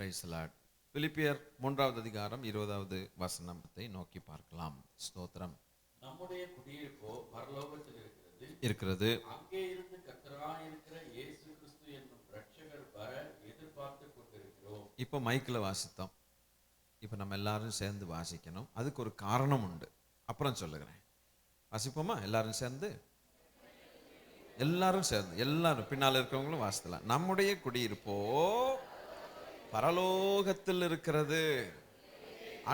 Price the Lord. பிலிப்பியர் 3வது அதிகாரம் 20வது வசனத்தை நோக்கி பார்க்கலாம். ஸ்தோத்திரம். நம்முடைய குடியிருப்போ பரலோகத்தில் இருக்கிறது. அங்கே இருந்து கர்த்தராய் இருக்கிற இயேசு கிறிஸ்து என்னும் இரட்சகர் வர எதிர்பார்த்து கொண்டிருக்கிறோம். இப்போ மைக்கில் வாசித்தோம். இப்போ நம்ம எல்லாரும் சேர்ந்து வாசிக்கணும். அதுக்கு ஒரு காரணம் உண்டு, அப்புறம் சொல்லுகிறேன். வாசிப்போமா? எல்லாரும் சேர்ந்து எல்லாரும் பின்னால் இருக்கிறவங்களும் வாசிக்கலாம். நம்முடைய குடியிருப்போ பரலோகத்தில் இருக்கிறது,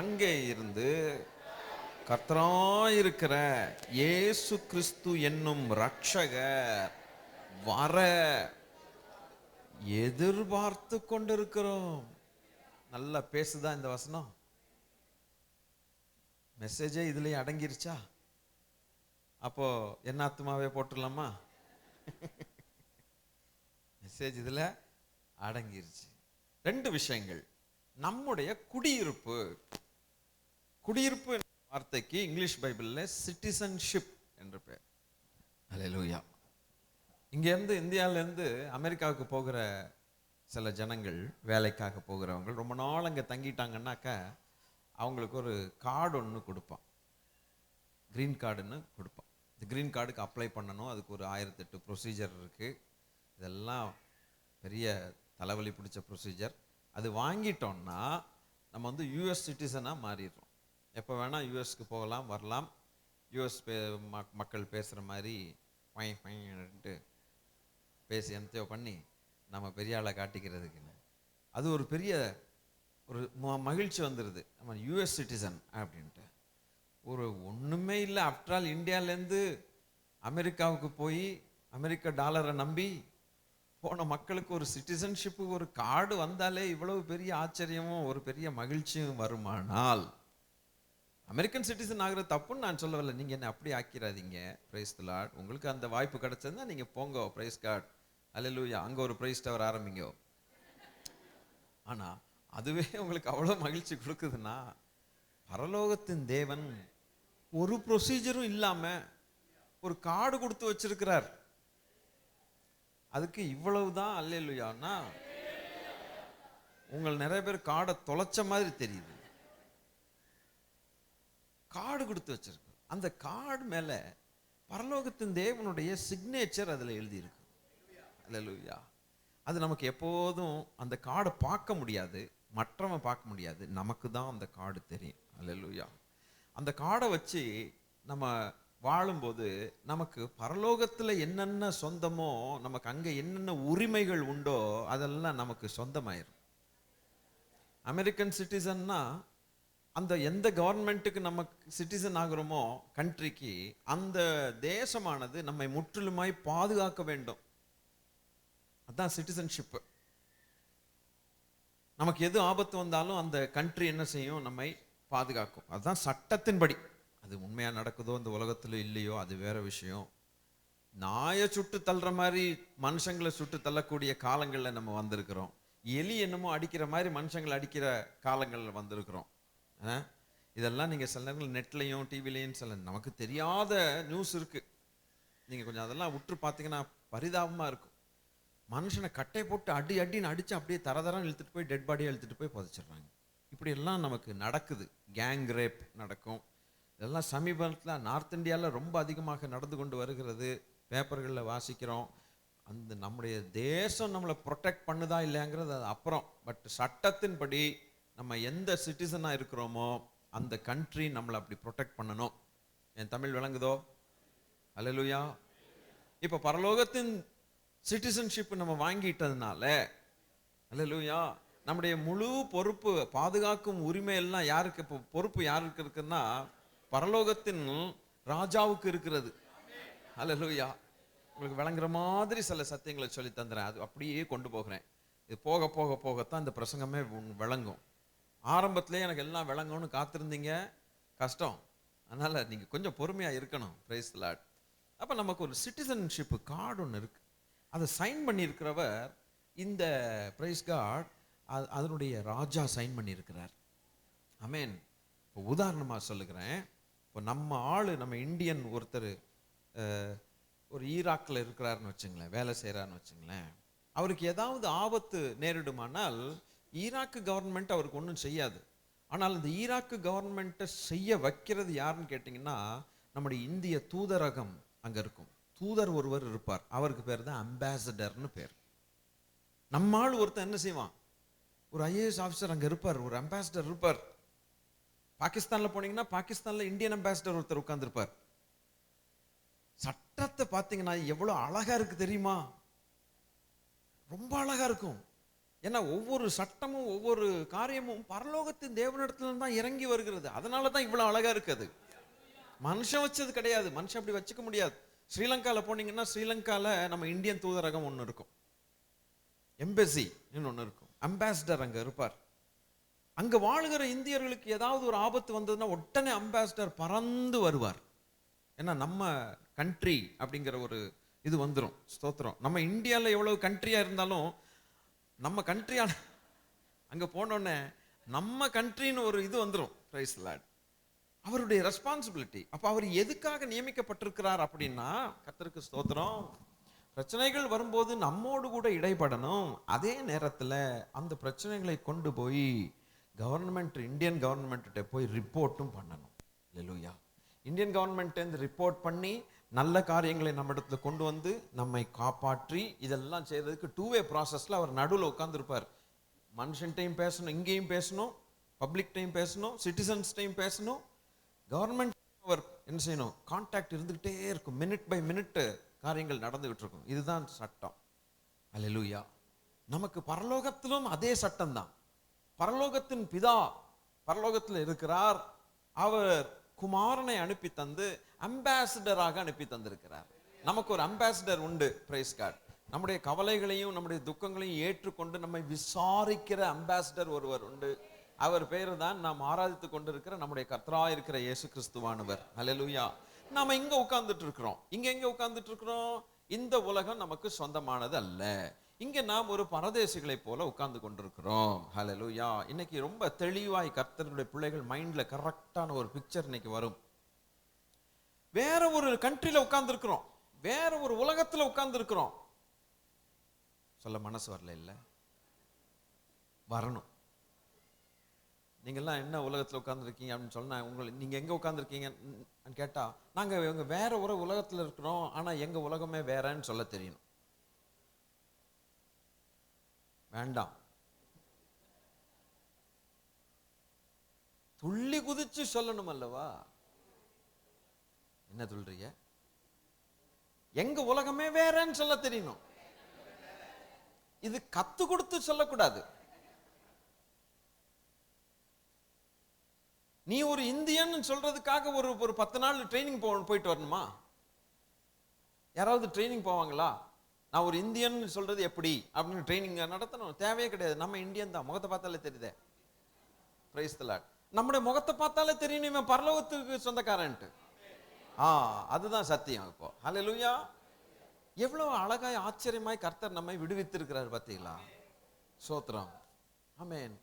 அங்கே இருந்து கர்த்தராயிருக்கிற இயேசு கிறிஸ்து என்னும் இரட்சகர் வர எதிர்பார்த்து கொண்டிருக்கிறோம். நல்லா பேசுதா இந்த வசனம்? மெசேஜே இதுலயே அடங்கிருச்சா? அப்போ என்ன ஆத்துமாவே போட்டுடலாமா? மெசேஜ் இதுல அடங்கிருச்சு. 2 விஷயங்கள். நம்முடைய குடியிருப்பு வார்த்தைக்கு இங்கிலீஷ் பைபிள்ல சிட்டிசன்ஷிப் என்று பேர். அல்லேலூயா. இங்கேருந்து இந்தியாவிலேருந்து அமெரிக்காவுக்கு போகிற சில ஜனங்கள், வேலைக்காக போகிறவங்க ரொம்ப நாள் அங்கே தங்கிட்டாங்கன்னாக்கா அவங்களுக்கு ஒரு கார்டு ஒன்று கொடுப்பான், க்ரீன் கார்டுன்னு கொடுப்பான். இந்த க்ரீன் கார்டுக்கு அப்ளை பண்ணணும். அதுக்கு ஒரு 1008 ப்ரொசீஜர் இருக்குது. இதெல்லாம் பெரிய தலைவலி பிடிச்ச ப்ரொசீஜர். அது வாங்கிட்டோம்னா நம்ம வந்து யூஎஸ் சிட்டிசனாக மாறிடுறோம். எப்போ வேணால் யூஎஸ்க்கு போகலாம், வரலாம். யூஎஸ் மக்கள் பேசுகிற மாதிரி ஃபைன்ட்டு பேசி என்த்தையோ பண்ணி நம்ம பெரிய ஆளை காட்டிக்கிறதுக்குன்னு அது ஒரு பெரிய ஒரு மகிழ்ச்சி வந்துடுது. நம்ம யூஎஸ் சிட்டிசன் அப்படின்ட்டு ஒரு ஒன்றுமே இல்லை. ஆஃப்டர் ஆல் இந்தியாவிலேருந்து அமெரிக்காவுக்கு போய் அமெரிக்க டாலரை நம்பி போன மக்களுக்கு ஒரு சிட்டிசன்ஷிப்புக்கு ஒரு கார்டு வந்தாலே இவ்வளவு பெரிய ஆச்சரியமும் ஒரு பெரிய மகிழ்ச்சியும் வருமானால், அமெரிக்கன் சிட்டிசன் ஆகிறது தப்புன்னு நான் சொல்லவில்லை. நீங்கள் என்ன அப்படி ஆக்கிறாதீங்க. Price the Lord. உங்களுக்கு அந்த வாய்ப்பு கிடைச்சதுன்னா நீங்கள் போங்க. Praise God. அல்லேலூயா. அங்கே ஒரு பிரைஸ் டவர் ஆரம்பிங்க. ஆனால் அதுவே உங்களுக்கு அவ்வளோ மகிழ்ச்சி கொடுக்குதுன்னா, பரலோகத்தின் தேவன் ஒரு ப்ரொசீஜரும் இல்லாமல் ஒரு கார்டு கொடுத்து வச்சிருக்கிறார். அதுக்கு இவ்வளவுதான் அல்லேலூயான்னா, உங்கள் நிறைய பேர் கார்டை தொலைச்ச மாதிரி தெரியுது. கார்டு கொடுத்து வச்சிருக்கு. அந்த கார்டு மேல பரலோகத்தின் தேவனுடைய சிக்னேச்சர் அதில் எழுதியிருக்கு. அல்லேலூயா. அது நமக்கு எப்போதும் அந்த கார்டை பார்க்க முடியாது, மற்றவன் பார்க்க முடியாது. நமக்கு தான் அந்த கார்டு தெரியும். அல்லேலூயா. அந்த கார்டை வச்சு நம்ம வாழும்போது நமக்கு பரலோகத்தில் என்னென்ன சொந்தமோ, நமக்கு அங்கே என்னென்ன உரிமைகள் உண்டோ அதெல்லாம் நமக்கு சொந்தமாயிரும். அமெரிக்கன் சிட்டிசன்னா அந்த எந்த கவர்மெண்ட்டுக்கு நம்ம சிட்டிசன் ஆகிறோமோ, கண்ட்ரிக்கு, அந்த தேசமானது நம்மை முற்றிலுமாய் பாதுகாக்க வேண்டும். அதுதான் சிட்டிசன்ஷிப்பு. நமக்கு எது ஆபத்து வந்தாலும் அந்த கண்ட்ரி என்ன செய்யும்? நம்மை பாதுகாக்கும். அதுதான் சட்டத்தின்படி. அது உண்மையா நடக்குதோ இந்த உலகத்துல இல்லையோ அது வேற விஷயம். நாயை சுட்டு தள்ளுற மாதிரி மனுஷங்களை சுட்டு தள்ளக்கூடிய காலங்களில் நம்ம வந்திருக்கிறோம். எலி என்னமோ அடிக்கிற மாதிரி மனுஷங்களை அடிக்கிற காலங்களில் வந்திருக்கிறோம். இதெல்லாம் நீங்கள் சில நேரங்கள் நெட்லையும் டிவிலையும் சில நமக்கு தெரியாத நியூஸ் இருக்குது. நீங்கள் கொஞ்சம் அதெல்லாம் உற்று பார்த்தீங்கன்னா பரிதாபமாக இருக்கும். மனுஷனை கட்டை போட்டு அடின்னு அடித்து அப்படியே தரதரம் இழுத்துட்டு போய் டெட் பாடியை இழுத்துட்டு போய் புதைச்சிடுறாங்க. இப்படியெல்லாம் நமக்கு நடக்குது. கேங் ரேப் நடக்கும். இதெல்லாம் சமீபத்தில் நார்த் இந்தியாவில் ரொம்ப அதிகமாக நடந்து கொண்டு வருகிறது. பேப்பர்களில் வாசிக்கிறோம். அந்த நம்முடைய தேசம் நம்மளை ப்ரொடெக்ட் பண்ணுதா இல்லையாங்கிறது அது அப்புறம். பட் சட்டத்தின்படி நம்ம எந்த சிட்டிசனாக இருக்கிறோமோ அந்த கண்ட்ரி நம்மளை அப்படி ப்ரொடெக்ட் பண்ணணும். என் தமிழ் விளங்குதோ? அல்லேலூயா. இப்போ பரலோகத்தின் சிட்டிசன்ஷிப் நம்ம வாங்கிட்டதுனால, அல்லேலூயா, நம்முடைய முழு பொறுப்பு, பாதுகாக்கும் உரிமை எல்லாம் யாருக்கு? இப்போ பொறுப்பு யாருக்கு இருக்குன்னா பரலோகத்தின் ராஜாவுக்கு இருக்கிறது. அல்லேலூயா. உங்களுக்கு விளங்குற மாதிரி சில சத்தியங்களை சொல்லி தந்துறேன். அது அப்படியே கொண்டு போகிறேன். இது போக போக போகத்தான் இந்த பிரசங்கமே விளங்கும். ஆரம்பத்திலே எனக்கு எல்லாம் விளங்கும்னு காத்திருந்தீங்க, கஷ்டம். அதனால நீங்கள் கொஞ்சம் பொறுமையாக இருக்கணும். Price the Lord. அப்போ நமக்கு ஒரு சிட்டிசன்ஷிப் கார்டு ஒன்று இருக்கு. அதை சைன் பண்ணியிருக்கிறவர் இந்த பிரைஸ் கார்டு அதனுடைய ராஜா சைன் பண்ணியிருக்கிறார். ஆமென். இப்போ உதாரணமாக சொல்லுகிறேன். இப்போ நம்ம நம்ம இந்தியன் ஒருத்தர் ஒரு ஈராக்கில் இருக்கிறாருன்னு வச்சுங்களேன், வேலை செய்கிறாருன்னு வச்சுங்களேன். அவருக்கு ஏதாவது ஆபத்து நேரிடுமானால் ஈராக்கு கவர்மெண்ட் அவருக்கு ஒன்றும் செய்யாது. ஆனால் இந்த ஈராக்கு கவர்மெண்ட்டை செய்ய வைக்கிறது யாருன்னு கேட்டிங்கன்னா, நம்முடைய இந்திய தூதரகம் அங்கே இருக்கும். தூதர் ஒருவர் இருப்பார், அவருக்கு பேர் தான் அம்பாசடர்னு பேர். நம்மால் ஒருத்தன் என்ன செய்வான், ஒரு ஐஏஎஸ் ஆஃபீஸர் அங்கே இருப்பார், ஒரு அம்பாசடர் இருப்பார். பாகிஸ்தானில் போனீங்கன்னா பாகிஸ்தானில் இந்தியன் அம்பாசடர் ஒருத்தர் உட்கார்ந்துருப்பார். சட்டத்தை பார்த்தீங்கன்னா எவ்வளோ அழகா இருக்கு தெரியுமா? ரொம்ப அழகா இருக்கும். ஏன்னா ஒவ்வொரு சட்டமும் ஒவ்வொரு காரியமும் பரலோகத்தின் தேவனிடத்துல தான் இறங்கி வருகிறது. அதனால தான் இவ்வளோ அழகா இருக்குது. மனுஷன் வச்சது கிடையாது, மனுஷன் அப்படி வச்சுக்க முடியாது. ஸ்ரீலங்காவில் போனீங்கன்னா ஸ்ரீலங்காவில் நம்ம இந்தியன் தூதரகம் ஒன்று இருக்கும், எம்பசி ஒன்று இருக்கும், அம்பாசிடர் அங்கே இருப்பார். அங்கே வாழுகிற இந்தியர்களுக்கு ஏதாவது ஒரு ஆபத்து வந்ததுன்னா உடனே அம்பாசிடர் பறந்து வருவார். ஏன்னா நம்ம கண்ட்ரி அப்படிங்கிற ஒரு இது வந்துடும். ஸ்தோத்திரம். நம்ம இந்தியாவில் எவ்வளவு கண்ட்ரியா இருந்தாலும் நம்ம கண்ட்ரியால அங்கே போனோடனே நம்ம கண்ட்ரின்னு ஒரு இது வந்துடும். Price the Lord. அவருடைய ரெஸ்பான்சிபிலிட்டி. அப்போ அவர் எதுக்காக நியமிக்கப்பட்டிருக்கிறார் அப்படின்னா, கர்த்தருக்கு ஸ்தோத்திரம், பிரச்சனைகள் வரும்போது நம்மோடு கூட இடைப்படணும். அதே நேரத்தில் அந்த பிரச்சனைகளை கொண்டு போய் கவர்மெண்ட், இந்தியன் கவர்மெண்ட்ட போய் ரிப்போர்ட்டும் பண்ணணும். அல்லேலூயா. இந்தியன் கவர்மெண்ட் ரிப்போர்ட் பண்ணி நல்ல காரியங்களை நம்ம இடத்துல கொண்டு வந்து நம்மை காப்பாற்றி இதெல்லாம் செய்யறதுக்கு டூவே ப்ராசஸ்ல அவர் நடுவில் உட்கார்ந்துருப்பார். மனுஷன்டையும் பேசணும், இங்கேயும் பேசணும், பப்ளிக்டையும் பேசணும், சிட்டிசன்ஸ்டையும் பேசணும். கவர்மெண்ட் அவர் என்ன செய்யணும், கான்டாக்ட் இருந்துகிட்டே இருக்கும். மினிட் பை மினிட் காரியங்கள் நடந்துகிட்டு இருக்கும். இதுதான் சட்டம். அல்லேலூயா. நமக்கு பரலோகத்திலும் அதே சட்டம் தான். பரலோகத்தின் பிதா பரலோகத்தில் இருக்கிறார். அவர் குமாரனை அனுப்பி தந்து அம்பாசிடராக அனுப்பி தந்திருக்கிறார். நமக்கு ஒரு அம்பாசிடர் உண்டு. Praise God. நம்முடைய கவலைகளையும் நம்முடைய துக்கங்களையும் ஏற்றுக்கொண்டு நம்மை விசாரிக்கிற அம்பாசிடர் ஒருவர் உண்டு. அவர் பெயர் தான் நாம் ஆராதித்து கொண்டிருக்கிற நம்முடைய கர்த்தராய் இருக்கிற இயேசு கிறிஸ்துவானவர். அல்லேலூயா. நாம இங்க உட்கார்ந்துட்டு இருக்கிறோம். இங்க எங்க உட்கார்ந்துட்டு இருக்கிறோம்? இந்த உலகம் நமக்கு சொந்தமானது அல்ல. இங்க நாம் ஒரு பரதேசிகளை போல உட்கார்ந்து கொண்டிருக்கிறோம். ஹல்லேலூயா. இன்னைக்கு ரொம்ப தெளிவாய் கர்த்தருடைய பிள்ளைகள் மைண்ட்ல கரெக்டான ஒரு பிக்சர் இன்னைக்கு வரும். வேற ஒரு கண்ட்ரில உட்கார்ந்து இருக்கிறோம், வேற ஒரு உலகத்துல உட்கார்ந்து இருக்கிறோம். சொல்ல மனசு வரல, இல்ல வரணும். நீங்கெல்லாம் என்ன உலகத்துல உட்கார்ந்து இருக்கீங்க அப்படின்னு சொன்னா, நீங்க எங்க உட்கார்ந்து இருக்கீங்கன்னு கேட்டா, நாங்க வேற ஒரு உலகத்துல இருக்கிறோம், ஆனா எங்க உலகமே வேறன்னு சொல்ல தெரியணும். வேண்டாம். துள்ளி குதிச்சு சொல்லணும் அல்லவா? என்ன சொல்றீங்க? எங்க உலகமே வேறன்னு சொல்ல தெரியணும். இது கத்து கொடுத்து சொல்லக்கூடாது. நீ ஒரு இந்தியன் சொல்றதுக்காக ஒரு 10 நாள் ட்ரைனிங் போயிட்டு வரணுமா? யாராவது ட்ரைனிங் போவாங்களா? நான் ஒரு இந்தியன் சொல்றது எப்படி அப்படின்னு ட்ரைனிங் நடத்தணும்? தேவையே கிடையாது. நம்ம இந்தியன் தான். முகத்தை பார்த்தாலே தெரியுதே. Price the Lord. நம்முடைய முகத்தை பார்த்தாலே தெரியும் இவன் பரலோகத்துக்கு சொந்தக்காரன்ட்டு. அதுதான் சத்தியம். இப்போ ஹல்லேலூயா. எவ்வளவு அழகாய் ஆச்சரியமாய் கர்த்தர் நம்மை விடுவித்திருக்கிறார் பார்த்தீங்களா? ஸ்தோத்திரம். ஆமென்.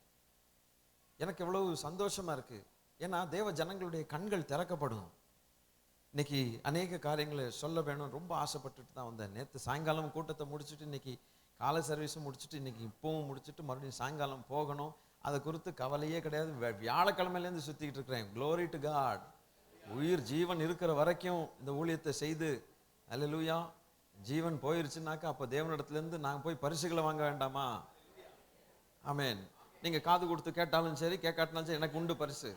எனக்கு எவ்வளவு சந்தோஷமா இருக்கு. ஏன்னா தேவ ஜனங்களுடைய கண்கள் திறக்கப்படும். இன்னைக்கு அநேக காரியங்களை சொல்ல வேணும் ரொம்ப ஆசைப்பட்டுட்டு தான் வந்தேன். நேற்று சாயங்காலம் கூட்டத்தை முடிச்சுட்டு இன்னைக்கு காலை சர்வீஸும் முடிச்சுட்டு இன்னைக்கு இப்பவும் முடிச்சுட்டு மறுபடியும் சாயங்காலம் போகணும். அதை குறித்து கவலையே கிடையாது. வியாழக்கிழமையிலேருந்து சுற்றிக்கிட்டு இருக்கிறேன். Glory to God. உயிர் ஜீவன் இருக்கிற வரைக்கும் இந்த ஊழியத்தை செய்து, அல்லேலூயா, ஜீவன் போயிருச்சுனாக்கா அப்போ தேவனிடத்துலேருந்து நாங்கள் போய் பரிசுகளை வாங்க வேண்டாமா? ஆமென். நீங்கள் காது கொடுத்து கேட்டாலும் சரி, கேட்காட்டினாலும் சரி, எனக்கு உண்டு பரிசு.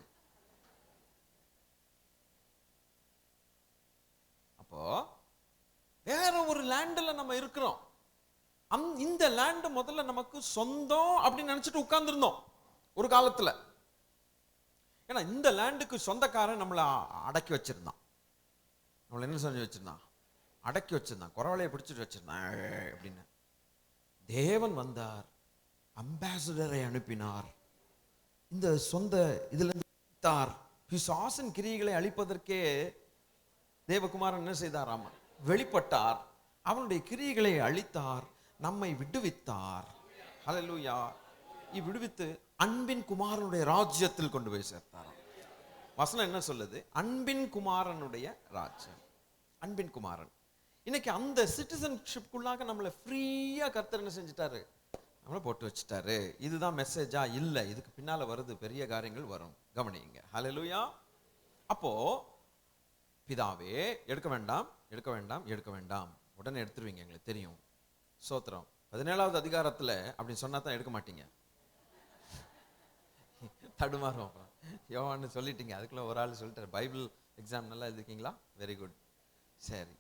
வேற ஒரு லேண்ட்ல நம்ம இருக்கிறோம். இந்த லேண்ட் முதல்ல நமக்கு சொந்தம் அப்படின்னு நினைச்சிட்டு உட்கார்ந்துருந்தோம் ஒரு காலத்துல. ஏன்னா இந்த லேண்டுக்கு சொந்தக்காரன் நம்மளை அடக்கி வச்சிருந்தான். நம்மளை என்ன செஞ்சு வச்சிருந்தான்? அடக்கி வச்சிருந்தான். குறவலையை பிடிச்சிட்டு வச்சிருந்தான் அப்படின்னு. தேவன் வந்தார், அம்பாசிடரை அனுப்பினார். இந்த சொந்த இதுல இருந்து பிசாசின் கிரியைகளை அழிப்பதற்கே தேவகுமாரன் என்ன செய்தாராமா? வெளிப்பட்டார். அவனுடைய கிரியைகளை அழித்தார், நம்மை விடுவித்தார். ஹல்லேலூயா. விடுவித்து அன்பின் குமாரனுடைய ராஜ்யத்தில் கொண்டு போய் சேர்த்தார். வசனம் என்ன சொல்லுது? அன்பின் குமாரனுடைய ராஜ்யம். அன்பின் குமாரன். இன்னைக்கு அந்த சிட்டிசன்ஷிப்குள்ளாக நம்மளை ஃப்ரீயா கர்த்தர் என்ன செஞ்சிட்டாரு? நம்மள போட்டு வச்சுட்டாரு. இதுதான் மெசேஜா? இல்ல, இதுக்கு பின்னால வருது, பெரிய காரியங்கள் வரும், கவனிங்க. ஹல்லேலூயா. அப்போ பிதாவே எடுக்க வேண்டாம், எடுக்க வேண்டாம், எடுக்க வேண்டாம், உடனே எடுத்துருவீங்க, எங்களுக்கு தெரியும். ஸ்தோத்திரம். 17வது அதிகாரத்துல அப்படி சொன்னா தான் எடுக்க மாட்டீங்க, தடுமாறும். அப்புறம் யோவான்னு சொல்லிட்டீங்க, அதுக்குள்ள ஒரு ஆள் சொல்லிட்டாரு. பைபிள் எக்ஸாம் நல்லா எழுதிருக்கீங்களா? Very good. சரி,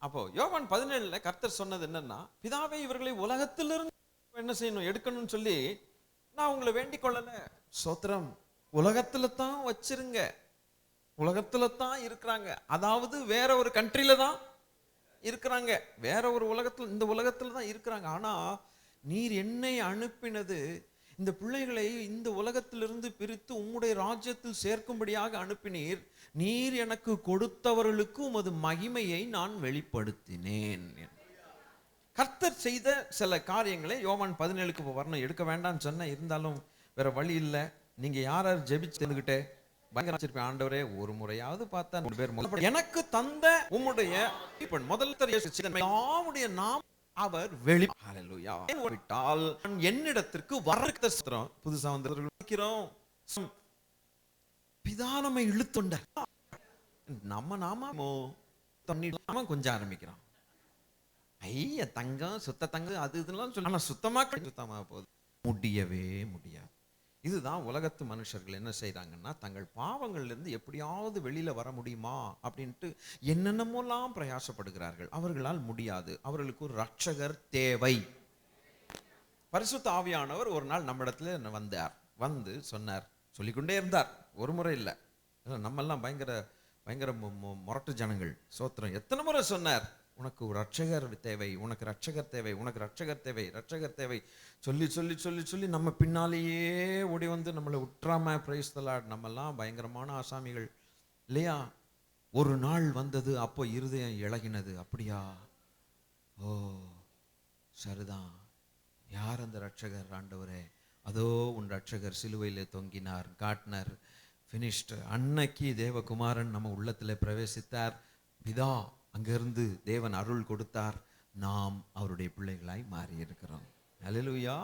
அப்போ யோவான் 17ல கர்த்தர் சொன்னது என்னன்னா, பிதாவே இவர்களை உலகத்திலிருந்து என்ன செய்யணும், எடுக்கணும்னு சொல்லி நான் உங்களை வேண்டிக் கொள்ளல. ஸ்தோத்திரம். உலகத்துல தான் வச்சிருங்க, உலகத்துல தான் இருக்கிறாங்க, அதாவது வேற ஒரு கண்ட்ரில தான் இருக்கிறாங்க, வேற ஒரு உலகத்துல, இந்த உலகத்துல தான் இருக்கிறாங்க. ஆனா நீர் என்னை அனுப்பினது இந்த பிள்ளைகளை இந்த உலகத்திலிருந்து பிரித்து உம்முடைய ராஜ்யத்தில் சேர்க்கும்படியாக அனுப்பினீர். நீர் எனக்கு கொடுத்தவர்களுக்கு உமது மகிமையை நான் வெளிப்படுத்தினேன். கர்த்தர் செய்த சில காரியங்களை யோவான் 17க்கு வரணும், எடுக்க வேண்டாம்னு சொன்ன, இருந்தாலும் வேற வழி இல்லை. நீங்க யார் யார் ஜெபிச்சு தெரிஞ்சுக்கிட்டே பயங்கர ஆண்டவரே, ஒரு முறையாவது பார்த்தா 3 பேர் எனக்கு தந்த உம்முடைய முதல்ல நாம் அவர் வெளி விட்டால் என்னிடத்திற்கு வர புதுசா வந்திருக்கிறோம். பிதா நம்மை இழுத்துண்ட நாம கொஞ்சம் ஆரம்பிக்கிறோம். ஐய தங்கம், சுத்த தங்கம், அது இதெல்லாம் சொல்லி, ஆனா சுத்தமா போகுது, முடியவே முடியாது. இதுதான் உலகத்து மனுஷர்கள் என்ன செய்றாங்கன்னா, தங்கள் பாவங்கள்ல இருந்து எப்படியாவது வெளியில வர முடியுமா அப்படின்ட்டு என்னென்னமோலாம் பிரயாசப்படுகிறார்கள். அவர்களால் முடியாது. அவர்களுக்கு ஒரு ரட்சகர் தேவை. பரிசுத்த ஆவியானவர் ஒரு நாள் நம்மிடத்துல வந்தார், வந்து சொன்னார், சொல்லிக்கொண்டே இருந்தார், ஒரு முறை இல்லை. நம்ம எல்லாம் பயங்கர முரட்டு ஜனங்கள். சோத்திரம். எத்தனை முறை சொன்னார், உனக்கு ஒரு ரட்சகர் தேவை, உனக்கு ரட்சகர் தேவை, உனக்கு ரட்சகர் தேவை, ரட்சகர் தேவை, சொல்லி சொல்லி சொல்லி சொல்லி நம்ம பின்னாலேயே ஓடி வந்து நம்மளை உற்றாம. Price the Lord. நம்மெல்லாம் பயங்கரமான ஆசாமிகள் இல்லையா? ஒரு நாள் வந்தது, அப்போ இருதயம் இளகினது. அப்படியா? ஓ சரிதான். யார் அந்த ரட்சகர்? ஆண்டவரே, அதோ உன் ரட்சகர் சிலுவையிலே தொங்கினார், காட்டினார், ஃபினிஷ்டு. அன்னைக்கு தேவகுமாரன் நம்ம உள்ளத்தில் பிரவேசித்தார். பிதா அங்கிருந்து தேவன் அருள் கொடுத்தார். நாம் அவருடைய பிள்ளைகளாய் மாறி இருக்கிறோம். ஹல்லேலூயா.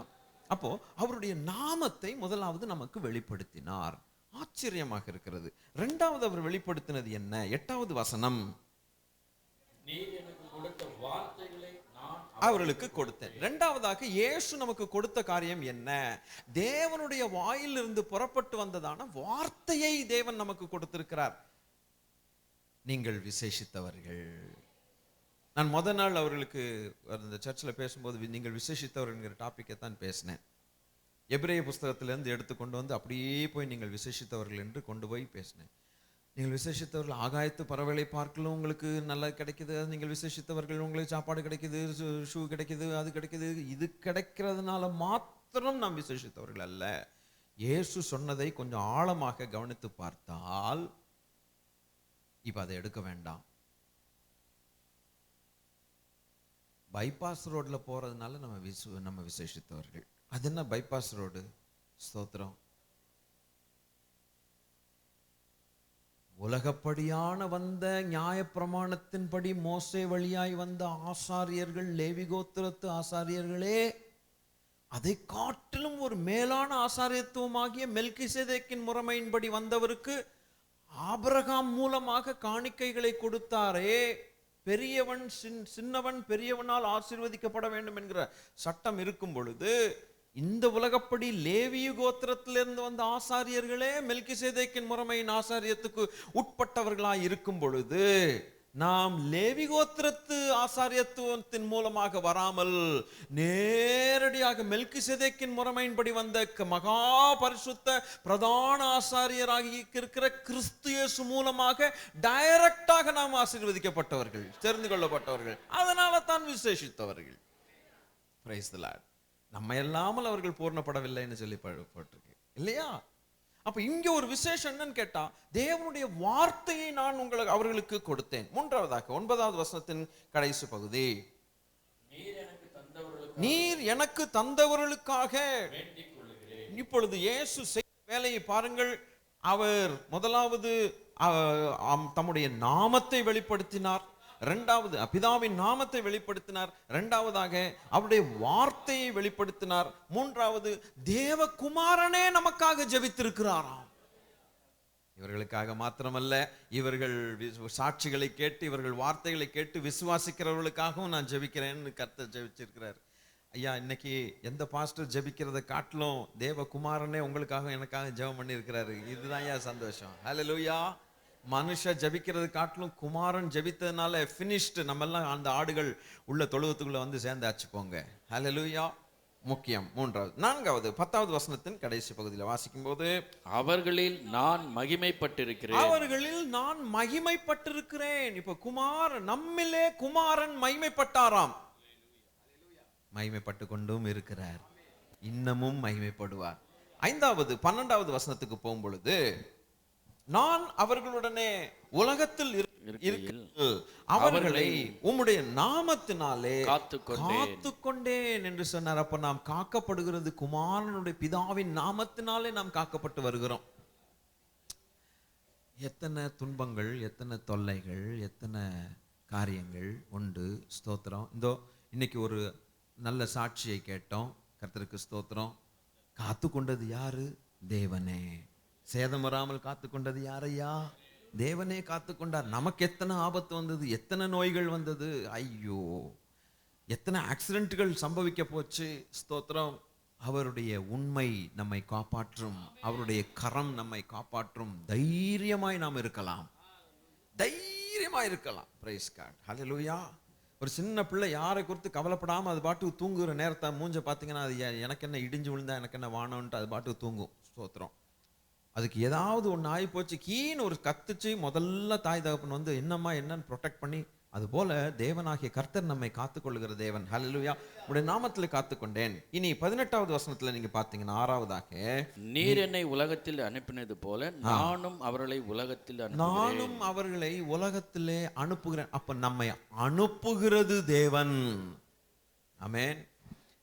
அப்போ அவருடைய நாமத்தை முதலாவது நமக்கு வெளிப்படுத்தினார். ஆச்சரியமாக இருக்கிறது. இரண்டாவது அவர் வெளிப்படுத்தினது என்ன? 8வது வசனம், நீர் எனக்கு கொடுத்த வார்த்தைகளை நான் அவர்களுக்கு கொடுத்தேன். இரண்டாவதாக இயேசு நமக்கு கொடுத்த காரியம் என்ன? தேவனுடைய வாயிலிருந்து புறப்பட்டு வந்ததான வார்த்தையை தேவன் நமக்கு கொடுத்திருக்கிறார். நீங்கள் விசேஷித்தவர்கள். நான் முதல் நாள் அவர்களுக்கு அந்த சர்ச்சில் பேசும்போது நீங்கள் விசேஷித்தவர்கள்ங்கிற டாப்பிக்கை தான் பேசினேன். எபிரேய புஸ்தகத்திலிருந்து எடுத்து கொண்டு வந்து அப்படியே போய் நீங்கள் விசேஷித்தவர்கள் என்று கொண்டு போய் பேசினேன். நீங்கள் விசேஷித்தவர்கள், ஆகாயத்து பறவைகளை பார்க்கலாம் உங்களுக்கு நல்லா கிடைக்குது, நீங்கள் விசேஷித்தவர்கள், உங்களுக்கு சாப்பாடு கிடைக்குது, ஷூ கிடைக்குது, அது கிடைக்குது. இது கிடைக்கிறதுனால மாத்திரம் நாம் விசேஷித்தவர்கள் அல்ல. இயேசு சொன்னதை கொஞ்சம் ஆழமாக கவனித்து பார்த்தால், இப்ப அதை எடுக்க வேண்டாம். பைபாஸ் ரோட்ல போறதுனால நம்ம விசேஷித்தவர்கள். அது என்ன பைபாஸ் ரோடு? ஸ்தோத்திரம். உலகப்படியான வந்த நியாயப்பிரமாணத்தின்படி மோசே வழியாய் வந்த ஆசாரியர்கள், லேவி கோத்திரத்து ஆசாரியர்களே, அதை காட்டிலும் ஒரு மேலான ஆசாரியத்துவமாகிய மெல்கிசேதேக்கின் முறைமையின்படி வந்தவருக்கு ஆபிரகாம் மூலமாக காணிக்கைகளை கொடுத்தாரே. பெரியவன் சின்னவன் பெரியவனால் ஆசீர்வதிக்கப்பட வேண்டும் என்கிற சட்டம் இருக்கும் பொழுது, இந்த உலகப்படி லேவிய கோத்திரத்திலிருந்து வந்த ஆசாரியர்களே மெல்கிசேதேக்கின் முறைமையின் ஆசாரியத்துக்கு உட்பட்டவர்களாய் இருக்கும் பொழுது, நாம் லேவி கோத்திரத்து ஆசாரியத்துவத்தின் மூலமாக வராமல் நேரடியாக மெல்கிசேதேக்கின் முறைமையின்படி வந்த மகா பரிசுத்த பிரதான ஆசாரியராகி இருக்கிற கிறிஸ்து இயேசு மூலமாக டைரக்டாக நாம் ஆசீர்வதிக்கப்பட்டவர்கள், தெரிந்து கொள்ளப்பட்டவர்கள். அதனால தான் விசேஷித்தவர்கள். Price the Lord. நம்ம இல்லாமல் அவர்கள் பூர்ணப்படவில்லைன்னு சொல்லி போட்டிருக்கு இல்லையா? அப்ப இங்க ஒரு விசேஷம் என்னன்னு கேட்டா, தேவனுடைய வார்த்தையை நான் அவர்களுக்கு கொடுத்தேன். மூன்றாவதாக 9வது வசனத்தின் கடைசி பகுதி, நீர் எனக்கு தந்தவர்களுக்காக வேண்டிக் கொள்கிறேன். இப்பொழுது இயேசு செய்த வேலையை பாருங்கள். அவர் முதலாவது தம்முடைய நாமத்தை வெளிப்படுத்தினார். இரண்டாவது பிதாவின் நாமத்தை வெளிப்படுத்தினார், இரண்டாவதாக அவருடைய வார்த்தையை வெளிப்படுத்தினார், மூன்றாவது தேவகுமாரனே நமக்காக ஜெபித்திருக்கிறாராம். இவர்களுக்காக மாத்திரமல்ல, இவர்கள் சாட்சிகளை கேட்டு இவர்கள் வார்த்தைகளை கேட்டு விசுவாசிக்கிறவர்களுக்காகவும் நான் ஜெபிக்கிறேன்னு கர்த்தர் ஜெபிச்சிருக்கிறார். ஐயா, இன்னைக்கு எந்த பாஸ்டர் ஜெபிக்கிறத காட்டிலும் தேவகுமாரனே உங்களுக்காக எனக்காக ஜெபம் பண்ணி இருக்கிறாரு. இதுதான் ஐயா சந்தோஷம். ஹல்லேலூயா. மனுஷ ஜெபிக்கிறது காட்டிலும் குமாரன் ஜெபித்ததுனால ஃபினிஷ்டு. நம்ம எல்லாம் அந்த ஆடுகள் உள்ள தொழுவத்துக்குள்ள வந்து சேர்ந்தாச்சு போங்க. ஹல்லேலூயா. முக்கியம். மூன்றாவது. நான்காவது 10வது வசனத்தின் கடைசி பகுதியில் வாசிக்கும் போது, அவர்களில் நான் மகிமைப்பட்டிருக்கிறேன். இப்ப குமாரன், நம்மிலே குமாரன் மகிமைப்பட்டாராம். மகிமைப்பட்டு கொண்டும் இருக்கிறார், இன்னமும் மகிமைப்படுவார். 5வது 12வது வசனத்துக்கு போகும் பொழுது, நான் அவர்களுடனே உலகத்தில் அவர்களை உம்முடைய நாமத்தினாலே காத்துக்கொண்டேன் என்று சொன்னார். அப்ப நாம் காக்கப்படுகிறது குமாரனுடைய பிதாவின் நாமத்தினாலே நாம் காக்கப்பட்டு வருகிறோம். எத்தனை துன்பங்கள், எத்தனை தொல்லைகள், எத்தனை காரியங்கள் உண்டு. ஸ்தோத்திரம். இதோ இன்னைக்கு ஒரு நல்ல சாட்சியை கேட்டோம். கர்த்தருக்கு ஸ்தோத்திரம். காத்து கொண்டது யாரு? தேவனே. சேதம் வராமல் காத்து கொண்டது யாரையா? தேவனே காத்து கொண்டார். நமக்கு எத்தனை ஆபத்து வந்தது, எத்தனை நோய்கள் வந்தது, ஐயோ, எத்தனை ஆக்சிடென்ட்கள் சம்பவிக்க போச்சு. ஸ்தோத்திரம். அவருடைய உண்மை நம்மை காப்பாற்றும், அவருடைய கரம் நம்மை காப்பாற்றும். தைரியமாய் நாம் இருக்கலாம், தைரியமாய் இருக்கலாம். Praise God. ஹல்லேலூயா. ஒரு சின்ன பிள்ளை யாரை குறித்து கவலைப்படாம அது பாட்டுக்கு தூங்குற நேரத்தை மூஞ்ச பார்த்தீங்கன்னா, அது எனக்கு என்ன இடிஞ்சு விழுந்தா எனக்கு என்ன வானோன்ட்டு அது பாட்டுக்கு தூங்கும். ஸ்தோத்திரம். அதுக்கு ஏதாவது ஒன்று ஆகி போச்சு கீன்னு ஒரு கத்துச்சு, முதல்ல தாய் தகப்பன் வந்து என்னம்மா என்னன்னு ப்ரொடெக்ட் பண்ணி, அது போல தேவனாகிய கர்த்தர் நம்மை காத்துக்கொள்ளுகிற தேவன். ஹல்லேலூயா. உடைய நாமத்தில் காத்துக்கொண்டேன். இனி 18வது வசனத்துல நீங்க பாத்தீங்கன்னா, 6வதாக, நீர் என்னை உலகத்தில் அனுப்பினது போல நானும் அவர்களை உலகத்திலே அனுப்புகிறேன். அப்ப நம்மை அனுப்புகிறது தேவன். ஆமென்.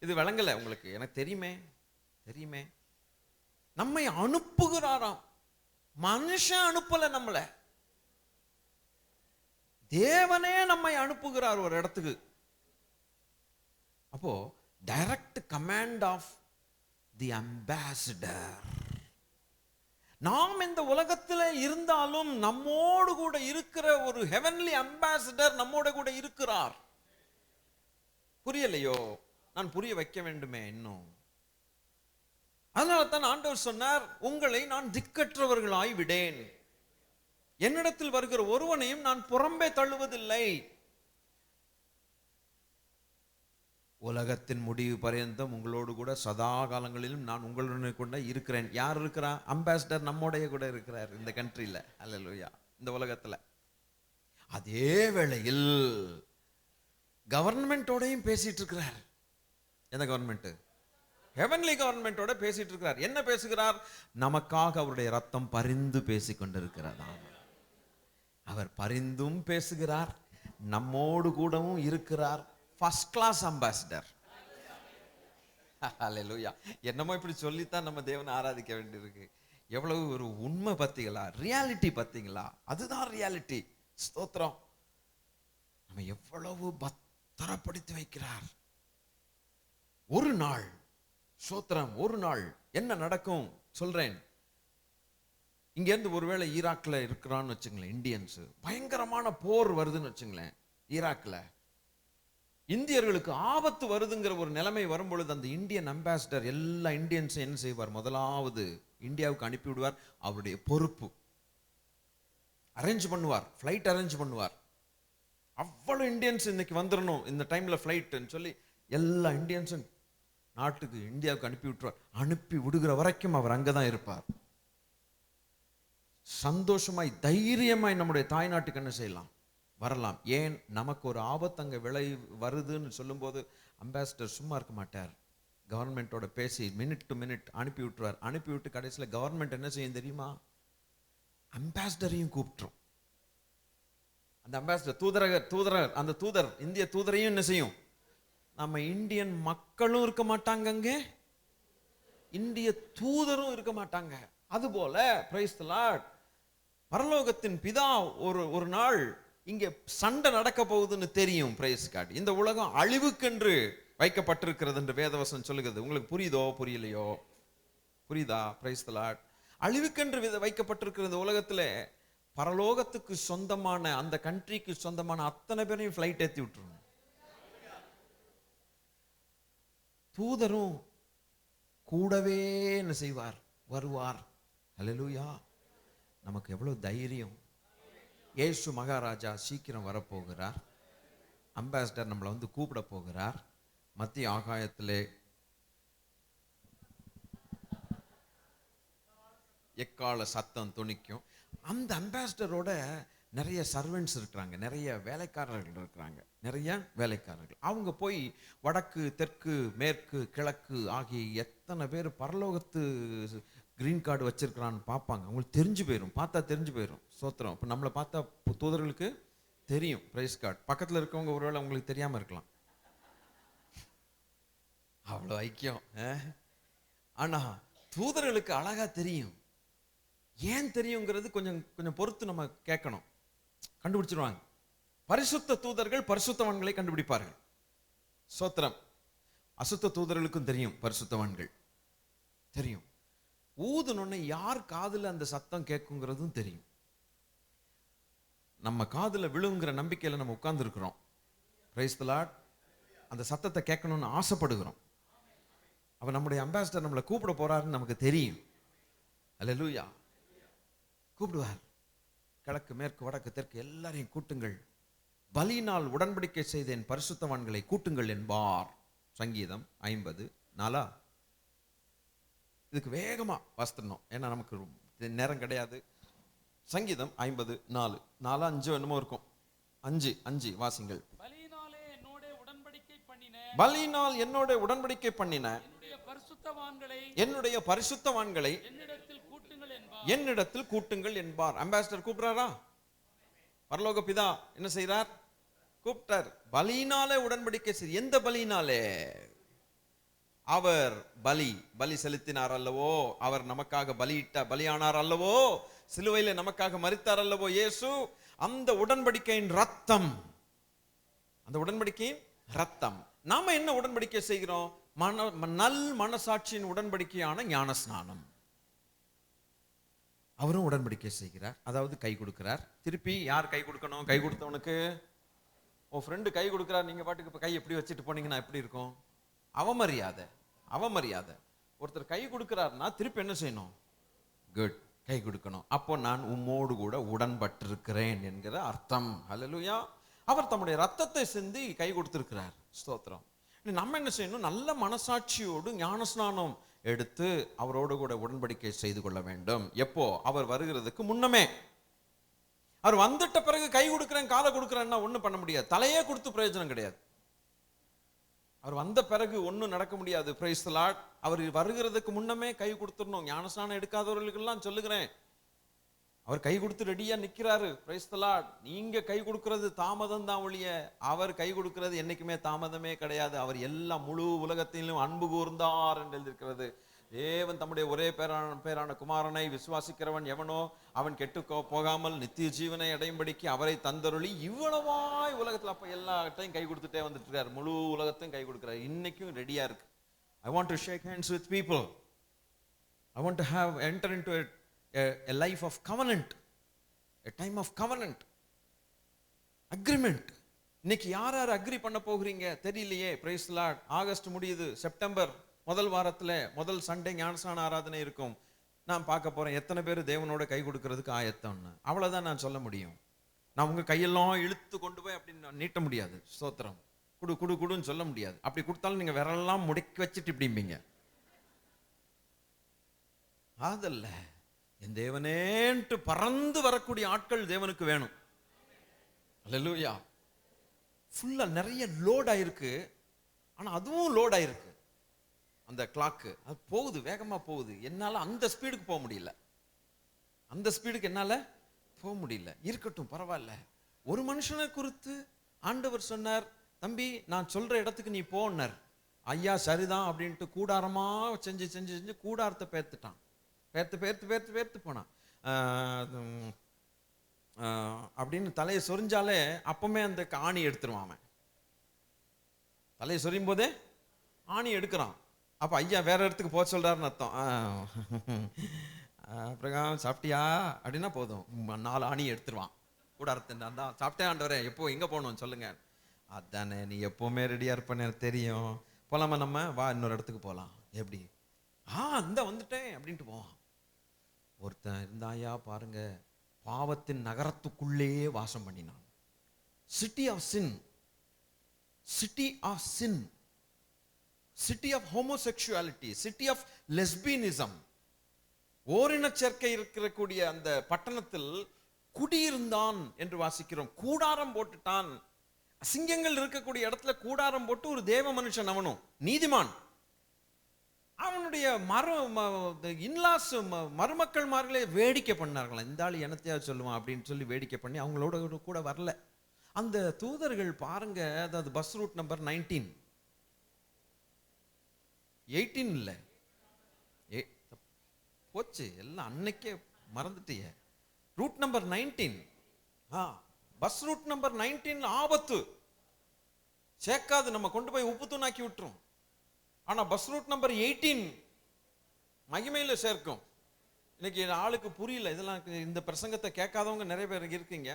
இது விளங்கல உங்களுக்கு? எனக்கு தெரியுமே. நம்மை அனுப்புகிறாராம். மனுஷன் அனுப்பல நம்மள, தேவனே நம்மை அனுப்புகிறார் ஒரு இடத்துக்கு. அப்போ direct command of the ambassador. நாம் இந்த உலகத்தில் இருந்தாலும் நம்மோடு கூட இருக்கிற ஒரு ஹெவன்லி அம்பாசிடர் நம்மோட கூட இருக்கிறார். புரியலையோ? நான் புரிய வைக்க வேண்டுமே இன்னும். அதனால தான் ஆண்டவர் சொன்னார், உங்களை நான் திக்கற்றவர்களாய் விடேன், என்னிடத்தில் வருகிற ஒருவனையும் நான் புறம்பே தள்ளுவதில்லை. உலகத்தின் முடிவு பர்யந்தம் உங்களோடு கூட சதா காலங்களிலும் நான் உங்களுடன் கூட இருக்கிறேன். யார் இருக்கிறா? அம்பாசிடர் நம்மோடைய கூட இருக்கிறார் இந்த கண்ட்ரியில. ஹல்லேலூயா. இந்த உலகத்துல. அதே வேளையில் கவர்மெண்டோடையும் பேசிட்டு இருக்கிறார். எந்த கவர்மெண்ட்? ஹெவன்லி கவர்மெண்டோட பேசிட்டு இருக்கிறார். என்ன பேசுகிறார்? நமக்காக அவருடைய ரத்தம் பரிந்து பேசிக் கொண்டிருக்கிறதா. அவர் பரிந்தும் பேசுகிறார், நம்மோடு கூடவும் இருக்கிறார். First class ambassador. ஹல்லேலூயா. என்னமோ இப்படி சொல்லித்தான் நம்ம தேவனை ஆராதிக்க வேண்டியிருக்கு. எவ்வளவு ஒரு உண்மை பத்தீங்களா? ரியாலிட்டி பத்தீங்களா? அதுதான் ரியாலிட்டி. ஸ்தோத்திரம். நம்ம எவ்வளவு பத்திரப்படுத்தி வைக்கிறார். ஒரு நாள், ஸ்தோத்திரம், ஒரு நாள் என்ன நடக்கும் சொல்றேன். இங்க இருந்து ஒருவேளை ஈராக்ல இருக்கிறான்னு வச்சுங்களேன், இந்தியன்ஸ், பயங்கரமான போர் வருதுன்னு வச்சுங்களேன், ஈராக்ல இந்தியர்களுக்கு ஆபத்து வருதுங்கிற ஒரு நிலைமை வரும்பொழுது அந்த இந்தியன் அம்பாசிடர் எல்லா இந்தியன்ஸும் என்ன செய்வார்? முதலாவது இந்தியாவுக்கு அனுப்பி விடுவார். அவருடைய பொறுப்பு அரேஞ்ச் பண்ணுவார், ஃப்ளைட் அரேஞ்ச் பண்ணுவார். அவ்வளவு இந்தியன்ஸ் இன்னைக்கு வந்துடணும் இந்த டைம்ல ஃப்ளைட்னு சொல்லி எல்லா இந்தியன்ஸும் நாட்டுக்கு இந்தியாவுக்கு அனுப்பி விட்டுருவார். அனுப்பி விடுகிற வரைக்கும் அவர் அங்கதான் இருப்பார். சந்தோஷமாய் தைரியமாய் நம்முடைய தாய்நாட்டுக்கு என்ன செய்யலாம்? வரலாம். ஏன்? நமக்கு ஒரு ஆபத்து அங்கே விளை வருதுன்னு சொல்லும்போது அம்பாசிடர் சும்மா இருக்க மாட்டார். கவர்மெண்டோட பேசி மினிட் டு மினிட் அனுப்பி விட்டுருவார். அனுப்பி விட்டு கடைசியில் கவர்மெண்ட் என்ன செய்யும் தெரியுமா? அம்பாசிடரையும் கூப்பிட்டுரும். அந்த அம்பாசிடர் தூதர் அந்த தூதர் இந்திய தூதரையும் என்ன செய்யும்? நம்ம இந்தியன் மக்களும் இருக்க மாட்டாங்க, அங்கே இந்திய தூதரும் இருக்க மாட்டாங்க. அதுபோல பிரைஸ் தி லார்ட், பரலோகத்தின் பிதா ஒரு நாள் இங்க சண்டை நடக்க போகுதுன்னு தெரியும். Praise God. இந்த உலகம் அழிவுக்கென்று வைக்கப்பட்டிருக்கிறது என்று வேதவசனம் சொல்லுகிறது. உங்களுக்கு புரியுதோ புரியலையோ? புரியுதா? Price the Lord. அழிவுக்கென்று வைக்கப்பட்டிருக்கிற இந்த உலகத்துல பரலோகத்துக்கு சொந்தமான அந்த கண்ட்ரிக்கு சொந்தமான அத்தனை பேரையும் ஃபிளைட் ஏத்தி விட்டுருணும். தூதரும் கூடவே என்ன செய்வார்? வருவார். அல்லேலூயா. நமக்கு எவ்வளவு தைரியம். இயேசு மகாராஜா சீக்கிரம் வரப்போகிறார். அம்பாசிடர் நம்மளை வந்து கூப்பிட போகிறார். மத்திய ஆகாயத்திலே எக்கால சத்தம் துணிக்கும். அந்த அம்பாசிடரோட நிறைய சர்வெண்ட்ஸ் இருக்கிறாங்க, நிறைய வேலைக்காரர்கள் இருக்கிறாங்க, நிறைய வேலைக்காரர்கள். அவங்க போய் வடக்கு தெற்கு மேற்கு கிழக்கு ஆகிய எத்தனை பேர் பரலோகத்து கிரீன் கார்டு வச்சிருக்கிறான்னு பார்ப்பாங்க. அவங்களுக்கு தெரிஞ்சு போயிடும், பார்த்தா தெரிஞ்சு போயிடும். ஸ்தோத்திரம். இப்போ நம்மளை பார்த்தா தூதர்களுக்கு தெரியும். Praise God. பக்கத்தில் இருக்கவங்க ஒருவேளை உங்களுக்கு தெரியாமல் இருக்கலாம். அவ்வளோ ஐக்கியம். ஆனா தூதர்களுக்கு அழகா தெரியும். ஏன் தெரியுங்கிறது கொஞ்சம் கொஞ்சம் பொறுத்து நம்ம கேட்கணும். கண்டுபிடிச்சிருவாங்க. பரிசுத்த தூதர்கள் பரிசுத்தவான்களை கண்டுபிடிப்பார்கள். ஸ்தோத்திரம். அசுத்த தூதர்களுக்கும் தெரியும் பரிசுத்தவான்கள் தெரியும். ஊதுனொன்னு யார் காதுல அந்த சத்தம் கேட்குங்கிறதும் தெரியும். நம்ம காதுல விழுங்குற நம்பிக்கையில நம்ம உட்கார்ந்து இருக்கிறோம். Price the Lord. அந்த சத்தத்தை கேட்கணும்னு ஆசைப்படுகிறோம். அவன் நம்முடைய அம்பாசிடர் நம்மளை கூப்பிட போறாருன்னு நமக்கு தெரியும். அல்லேலூயா. கூப்பிடுவார். கிழக்கு மேற்கு வடக்கு தெற்கு எல்லாரையும் கூட்டுங்கள், பலியினால் உடன்படிக்கை செய்தேன் பரிசுத்தவான்களை கூட்டுங்கள் என்பார். சங்கீதம் 50:4. இதுக்கு வேகமா வாசித்தணும், ஏன்னா நமக்கு நேரம் கிடையாது. சங்கீதம் 50:4, 4-5 என்னமோ இருக்கும். 5 வாசிங்கள். பலியினால் என்னோட உடன்படிக்கை பண்ணின என்னுடைய பரிசுத்தவான்களை என்னிடத்தில் கூட்டுங்கள் என்பார். அம்பாசிடர் கூப்பிடுறாரா? பரலோக பிதா என்ன செய்றார்? கூப்பிட்டார். பலியினாலே உடன்படிக்கை செய். எந்த பலியினாலே? அவர் பலி செலுத்தினார் அல்லவோ, அவர் நமக்காக பலியானார் அல்லவோ, சிலுவையிலே நமக்காக மரித்தார் அல்லவோ இயேசு. அந்த உடன்படிக்கையின் ரத்தம், அந்த உடன்படிக்கையின் ரத்தம். நாம என்ன உடன்படிக்கை செய்கிறோம்? நல் மனசாட்சியின் உடன்படிக்கையான ஞானஸ்நானம். அவரும் உடன்படிக்கை செய்கிறார், அதாவது கை கொடுக்கிறார். திருப்பி யார் கை கொடுக்கணும்? கை கொடுத்தவனுக்கு உன் ஃப்ரெண்டு கை கொடுக்கிறார், நீங்க பாட்டுக்கு இப்ப கை எப்படி வச்சுட்டு போனீங்கன்னா எப்படி இருக்கும்? அவமரியாதை. ஒருத்தர் கை கொடுக்கிறார்னா திருப்பி என்ன செய்யணும்? குட், கை கொடுக்கணும். அப்போ நான் உம்மோடு கூட உடன்பட்டிருக்கிறேன் என்கிற அர்த்தம். ஹல்லேலூயா. அவர் தம்முடைய ரத்தத்தை சிந்தி கை கொடுத்திருக்கிறார். ஸ்தோத்திரம். நம்ம என்ன செய்யணும்? நல்ல மனசாட்சியோடு ஞானஸ்நானம் எடுத்து அவரோடு கூட உடன்படிக்கை செய்து கொள்ள வேண்டும். எப்போ? அவர் வருகிறதுக்கு முன்னமே. அவர் வந்துட்ட பிறகு கை கொடுக்கிறேன் காலை கொடுக்கிறேன்னா ஒண்ணும் பண்ண முடியாது. தலையே கொடுத்து பிரயோஜனம் கிடையாது. அவர் வந்த பிறகு ஒன்றும் நடக்க முடியாது. Price the Lord. அவர் வருகிறதுக்கு முன்னமே கை கொடுத்துடணும். ஞானஸ்நானம் எடுக்காதவர்களுக்கெல்லாம் சொல்லுகிறேன், அவர் கை கொடுத்து ரெடியா நிக்கிறாரு. Price the Lord. நீங்க கை கொடுக்கிறது தாமதம் தான் ஒழிய அவர் கை கொடுக்கிறது என்னைக்குமே தாமதமே கிடையாது. அவர் எல்லா முழு உலகத்திலும் அன்பு கூர்ந்தார் என்று எழுதியிருக்கிறது. தேவன் தம்முடைய ஒரே பேரான குமாரனை விசுவாசிக்கிறவன் எவனோ அவன் கெட்டு போகாமல் நித்திய ஜீவனை அடையும்படிக்கு அவரை தந்தருளி இவ்வளவாய் உலகத்துல. அப்ப எல்லாத்தையும் கை கொடுத்துட்டே வந்துட்டு இருக்காரு. முழு உலகத்தையும் கை கொடுக்கிறார். இன்னைக்கும் ரெடியா இருக்கு. I want to shake hands with people. I want to enter into a life of covenant, a time of covenant, agreement. இன்னைக்கு யார் அக்ரி பண்ண போகிறீங்க தெரியலையே. Price the Lord. ஆகஸ்ட் முடியுது, செப்டம்பர் முதல் வாரத்துல முதல் சண்டே ஞானஸ்நான ஆராதனை இருக்கும். நான் பார்க்க போறேன் எத்தனை பேர் தேவனோட கை கொடுக்கிறதுக்கு ஆயத்தம்னு. அவ்வளவுதான் நான் சொல்ல முடியும். நான் உங்க கையெல்லாம் இழுத்து கொண்டு போய் அப்படின்னு நீட்ட முடியாது. ஸ்தோத்திரம். குடுன்னு சொல்ல முடியாது. அப்படி கொடுத்தாலும் நீங்க விரலெல்லாம் முடக்கி வச்சுட்டு இப்படிம்பீங்க. அதல்ல, என் தேவனேன்ட்டு பறந்து வரக்கூடிய ஆட்கள் தேவனுக்கு வேணும். அல்லேலூயா. ஃபுல்லா நிறைய லோட் ஆயிருக்கு. ஆனா அதுவும் லோட் ஆயிருக்கு. அந்த கிளாக்கு அது போகுது, வேகமா போகுது. என்னால அந்த ஸ்பீடுக்கு போக முடியல. இருக்கட்டும், பரவாயில்ல. ஒரு மனுஷனை குறித்து ஆண்டவர் சொன்னார், தம்பி நான் சொல்ற இடத்துக்கு நீ போனார். ஐயா சரிதான் அப்படின்ட்டு கூடாரமா செஞ்சு கூடாரத்தை பேர்த்துட்டான். பேர்த்து போனான். அப்படின்னு தலையை சொரிஞ்சாலே அப்பவுமே அந்த ஆணி எடுத்துருவான் அவன். தலையை சொரியும் போதே ஆணி எடுக்கிறான். அப்ப ஐயா வேற இடத்துக்கு போக சொல்றாருன்னு அர்த்தம். அப்புறம் சாப்பிட்டியா அப்படின்னா போதும், 4 ஆணி எடுத்துருவான். கூட அர்த்தம் தான், சாப்பிட்டேன் ஆண்டவரே, எப்போ எங்க போகணும் சொல்லுங்க. அதானே, நீ எப்பவுமே ரெடியா இருப்பேன்னு எனக்கு தெரியும், போலாமா நம்ம, வா இன்னொரு இடத்துக்கு போகலாம். எப்படி? இந்த வந்துட்டேன் அப்படின்ட்டு போவான். ஒருத்தன் இருந்தாயா பாருங்க, பாவத்தின் நகரத்துக்குள்ளேயே வாசம் பண்ணினான். City of sin, city of sin, city of homosexuality, city of lesbianism. ஓரின சேர்க்கை இருக்கக்கூடிய அந்த பட்டணத்தில் குடியிருந்தான் என்று வாசிக்கிறோம். கூடாரம் போட்டுட்டான். சிங்கங்கள் இருக்கக்கூடிய இடத்துல கூடாரம் போட்டு ஒரு தேவ மனுஷன், அவனும் நீதிமான். அவனுடைய இன்லாஸ் மருமக்கள் மார்களே வேடிக்கை பண்ணார்களாம். இந்த ஆள் என்னத்தையாவது சொல்லுவான் அப்படின்னு சொல்லி வேடிக்கை பண்ணி அவங்களோட கூட வரல. அந்த தூதர்கள் பாருங்க, அதாவது பஸ் ரூட் நம்பர் 19, 18 இல்லை, போச்சு எல்லாம் அன்னைக்கே மறந்துட்டிய. Route number 19, bus route number 19 ஆபத்து சேர்க்காது, நம்ம கொண்டு போய் உப்பு தூணாக்கி விட்டுரும். ஆனா பஸ் ரூட் நம்பர் 18 மகிமையில சேர்க்கும். இன்னைக்கு ஆளுக்கு புரியல இதெல்லாம். இந்த பிரசங்கத்தை கேட்காதவங்க நிறைய பேர் இருக்கீங்க.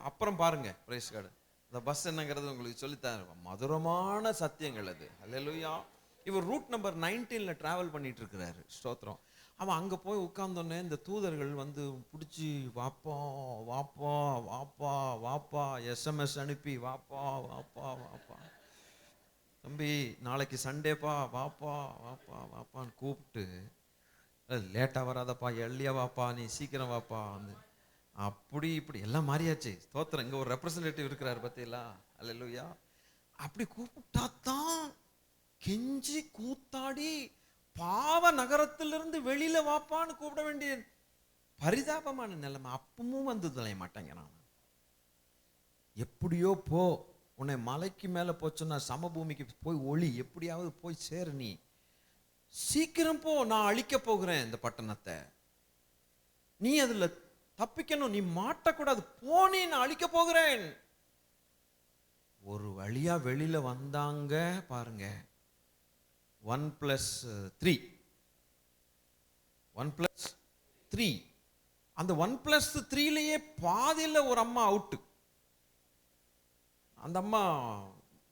அப்புறம் பாருங்க பிரைஸ் கார்டு, இந்த பஸ் என்னங்கிறது உங்களுக்கு சொல்லித்தான். மதுரமான சத்தியங்கள் அது. அல்லேலூயா. இவர் ரூட் நம்பர் 19ல டிராவல் பண்ணிட்டு இருக்கிறாரு. ஸ்தோத்திரம். அவன் அங்கே போய் உட்கார்ந்தோடனே இந்த தூதர்கள் வந்து பிடிச்சி, வாப்பா வாப்பா வாப்பா வாப்பா, எஸ்எம்எஸ் அனுப்பி, வாப்பா வாப்பா வாப்பா, தம்பி நாளைக்கு சண்டேப்பா, வாப்பா வாப்பா வாப்பான்னு கூப்பிட்டு, லேட்டாக வராதப்பா, எள்ளியா வாப்பா, நீ சீக்கிரம் வாப்பா, வந்து அப்படி இப்படி எல்லாம் மாறியாச்சு. ஸ்தோத்திரம். இங்கே ஒரு ரெப்ரசன்டேட்டிவ் இருக்கிறார் பார்த்தீங்களா? அல்லேலூயா. அப்படி கூப்பிட்டாதான் கெஞ்சி கூத்தாடி பாவ நகரத்திலிருந்து வெளியில வாப்பான்னு கூப்பிட வேண்டிய பரிதாபமான நிலைமை. அப்பவும் வந்து தொலைய மாட்டேங்கிறான். எப்படியோ போ, உன்னை மலைக்கு மேல போச்சுன்னா சமபூமிக்கு போய் ஒளி, எப்படியாவது போய் சேரு, நீ சீக்கிரம் போ, நான் அழிக்க போகிறேன் இந்த பட்டணத்தை, நீ அதுல தப்பிக்கணும், நீ மாட்டக்கூடாது, போ, நீ நான் அழிக்க போகிறேன். ஒரு வழியா வெளியில வந்தாங்க பாருங்க. 1+3, 1+3. அந்த 1+3லயே பாதியில ஒரு அம்மா அவுட்டு. அந்த அம்மா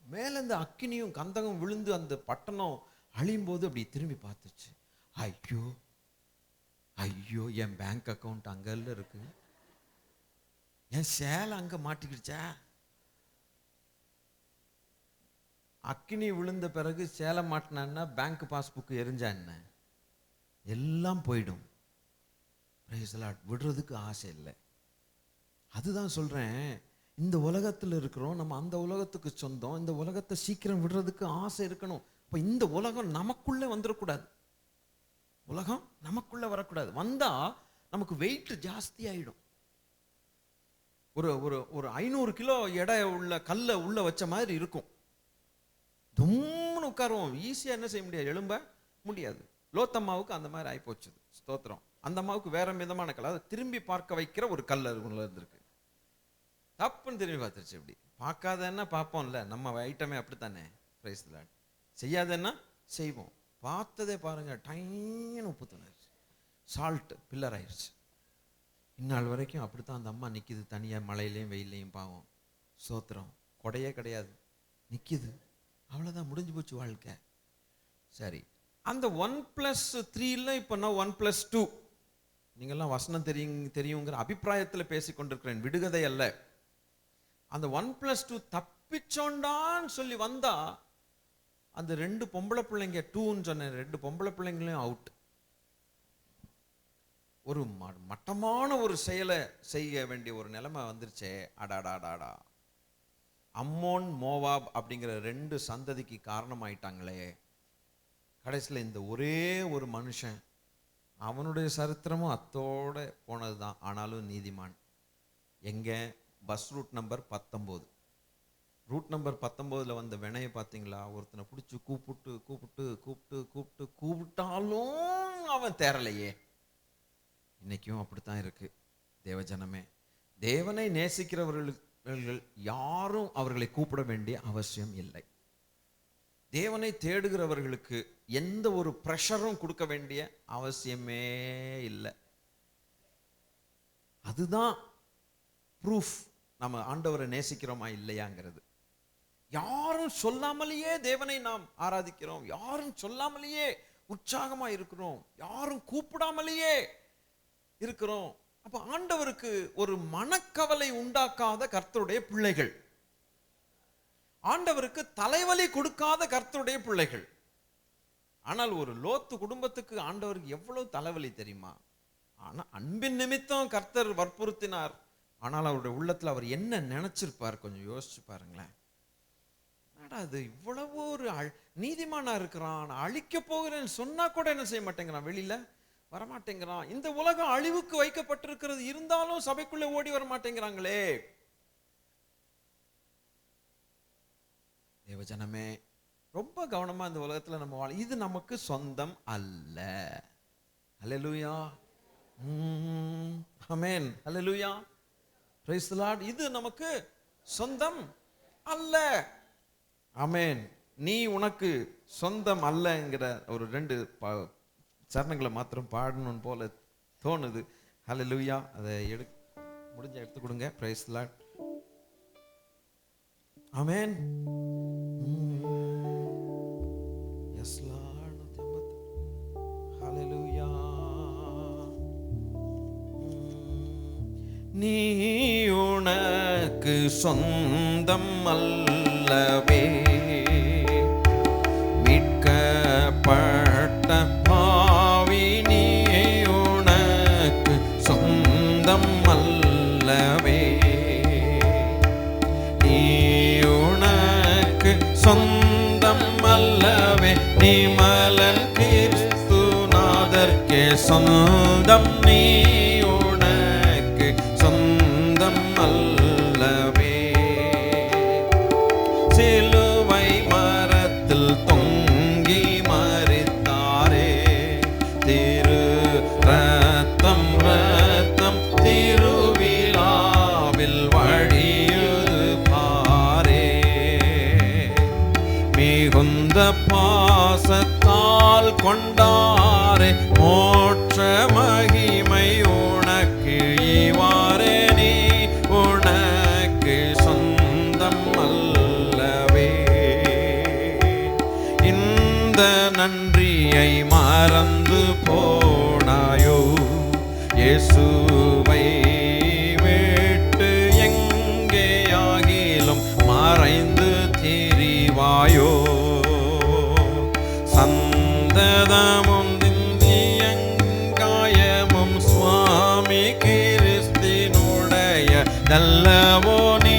மேல இந்த அக்கினியும் கந்தகம் விழுந்து அந்த பட்டணம் அழியும் போது அப்படி திரும்பி பார்த்துச்சு. ஐயோ ஐயோ, என் பேங்க் அக்கவுண்ட் அங்கல்ல இருக்கு, என் சேலை அங்க மாட்டிக்கிடுச்சா. அக்கினி விழுந்த பிறகு சேலை மாட்டினா பேங்க் பாஸ்புக் எரிஞ்சா என்ன, எல்லாம் போயிடும். விடுறதுக்கு ஆசை இல்லை. அதுதான் சொல்றேன், இந்த உலகத்தில் இருக்கிறோம், நம்ம அந்த உலகத்துக்கு சொந்தம். இந்த உலகத்தை சீக்கிரம் விடுறதுக்கு ஆசை இருக்கணும். இப்போ இந்த உலகம் நமக்குள்ளே வந்துடக்கூடாது, உலகம் நமக்குள்ள வரக்கூடாது. வந்தா நமக்கு வெயிட் ஜாஸ்தி ஆயிடும். ஒரு ஒரு ஒரு 500 கிலோ எடை உள்ள கல்லை உள்ள வச்ச மாதிரி இருக்கும். தும்னு உட்காருவோம், ஈஸியா என்ன செய்ய முடியாது, எழும்ப முடியாது. லோத்தம்மாவுக்கு அந்த மாதிரி ஆயிப்போச்சு. ஸ்தோத்திரம். அந்த அம்மாவுக்கு வேற விதமான கல், அதை திரும்பி பார்க்க வைக்கிற ஒரு கல் அதுக்குள்ள இருந்திருக்கு. தப்புன்னு திரும்பி பார்த்துருச்சு. இப்படி பார்க்காதன்னா பார்ப்போம்ல, நம்ம ஐட்டமே அப்படித்தானே. Price the Lord. செய்யாதன்னா செய்வோம். பார்த்ததே பாருங்க, டைன்னு உப்பு தூணாயிருச்சு, சால்ட் பில்லர் ஆயிடுச்சு. இந்நாள் வரைக்கும் அப்படித்தான் அந்த அம்மா நிற்கிது தனியாக, மழையிலையும் வெயிலையும். பாவம். ஸ்தோத்திரம். கொடையே கிடையாது, நிற்கிது. அவ்வளோதான், முடிஞ்சு போச்சு வாழ்க்கை. சரி, அந்த 1+3ல இப்போ நான் 1+2, நீங்கள்லாம் வசனம் தெரியுங்கிற அபிப்பிராயத்தில் பேசி கொண்டிருக்கிறேன், விடுகதை அல்ல. அந்த 1+2 தப்பிச்சோண்டான்னு சொல்லி வந்தா, அந்த 2 பொம்பளை பிள்ளைங்க, 2ன்னு சொன்னேன், 2 பொம்பளை பிள்ளைங்களையும் அவுட். ஒரு மட்டமான ஒரு செயலை செய்ய வேண்டிய ஒரு நிலைமை வந்துருச்சே. அடாடாடாடா, அம்மோன் மோவாப் அப்படிங்கிற 2 சந்ததிக்கு காரணமாயிட்டாங்களே. கடைசியில் இந்த ஒரே ஒரு மனுஷன், அவனுடைய சரித்திரமும் அத்தோட போனதுதான். ஆனாலும் நீதிமான். எங்க? Bus route number 19. Route number 19ல வந்த வினையை பார்த்தீங்களா? ஒருத்தனை பிடிச்சி கூப்பிட்டு கூப்பிட்டு கூப்பிட்டு கூப்பிட்டு கூப்பிட்டாலும் அவன் தேரலையே. இன்னைக்கும் அப்படித்தான் இருக்கு தேவஜனமே. தேவனை நேசிக்கிறவர்கள் யாரும் அவர்களை கூப்பிட வேண்டிய அவசியம் இல்லை. தேவனை தேடுகிறவர்களுக்கு எந்த ஒரு பிரஷரும் கொடுக்க வேண்டிய அவசியமே இல்லை. அதுதான் ப்ரூஃப் நம்ம ஆண்டவரை நேசிக்கிறோமா இல்லையாங்கிறது. யாரும் சொல்லாமலேயே தேவனை நாம் ஆராதிக்கிறோம், யாரும் சொல்லாமலேயே உற்சாகமா இருக்கிறோம், யாரும் கூப்பிடாமலேயே இருக்கிறோம். அப்ப ஆண்டவருக்கு ஒரு மனக்கவலை உண்டாக்காத கர்த்தருடைய பிள்ளைகள், ஆண்டவருக்கு தலைவலி கொடுக்காத கர்த்தருடைய பிள்ளைகள். ஆனால் ஒரு லோத்து குடும்பத்துக்கு ஆண்டவருக்கு எவ்வளவு தலைவலி தெரியுமா? ஆனா அன்பின் நிமித்தம் கர்த்தர் வற்புறுத்தினார். ஆனால் அவருடைய உள்ளத்துல அவர் என்ன நினைச்சிருப்பார் கொஞ்சம் யோசிச்சு பாருங்களேன். அது இவ்வளவு ஒரு நீதிமானா இருக்கிறான், அழிக்க போகிறேன்னு சொன்னா கூட என்ன செய்ய மாட்டேங்கிறான், வெளியில வரமாட்டேங்கிறான். இந்த உலகம் அழிவுக்கு வைக்கப்பட்டிருக்கிறது, இருந்தாலும் சபைக்குள்ள ஓடி வர மாட்டேங்கிறாங்களே. தேவஜனமே, ரொம்ப கவனமா இந்த உலகத்துல நம்ம வாழ. இது நமக்கு சொந்தம் அல்ல. ஹல்லேலூயா, ஆமென், ஹல்லேலூயா, பிரைஸ் தி லார்ட். இது நமக்கு சொந்தம் அல்ல. ஆமென். நீ உனக்கு சொந்தம் அல்லங்கிற ஒரு 2 சரணங்களை மாத்திரம் பாடணும் போல தோணுது. ஹல்லேலூயா. அதை முடிஞ்ச எடுத்து கொடுங்க. Praise the Lord. ஆமென். Yes Lord. ஹல்லேலூயா. நீ உனக்கு சொந்தம் அல்லவே, மீட்கப்பட்ட பாவி நீ உனக்கு சொந்தம் அல்லவே, நீ உனக்கு சொந்தம் அல்லவே, நீ மலன் கிறிஸ்துநாதர்க்கே சொந்தம், நீ உனக்கு சொந்தம் அல்லவே. சிலுவை மரத்தில் தொங்கி மரித்தாரே, திரு ரத்தம் ரத்தம் திருவிழாவில் வழியுது பாரே, மிகுந்த பாசத்தால் கொண்டாரே, மோட்ச மகிமை உனக்கு இவாரே, நீ உனக்கு சொந்தம் அல்லவே. இந்த நன்றியை மறந்து போனாயோ, இயேசுவை விட்டு எங்கேயாகிலும் மறைந்து திரிவாயோ, சந்ததமும் திந்தியங்காயமும் சுவாமி கிறிஸ்தினுடைய நல்லவோ, நீ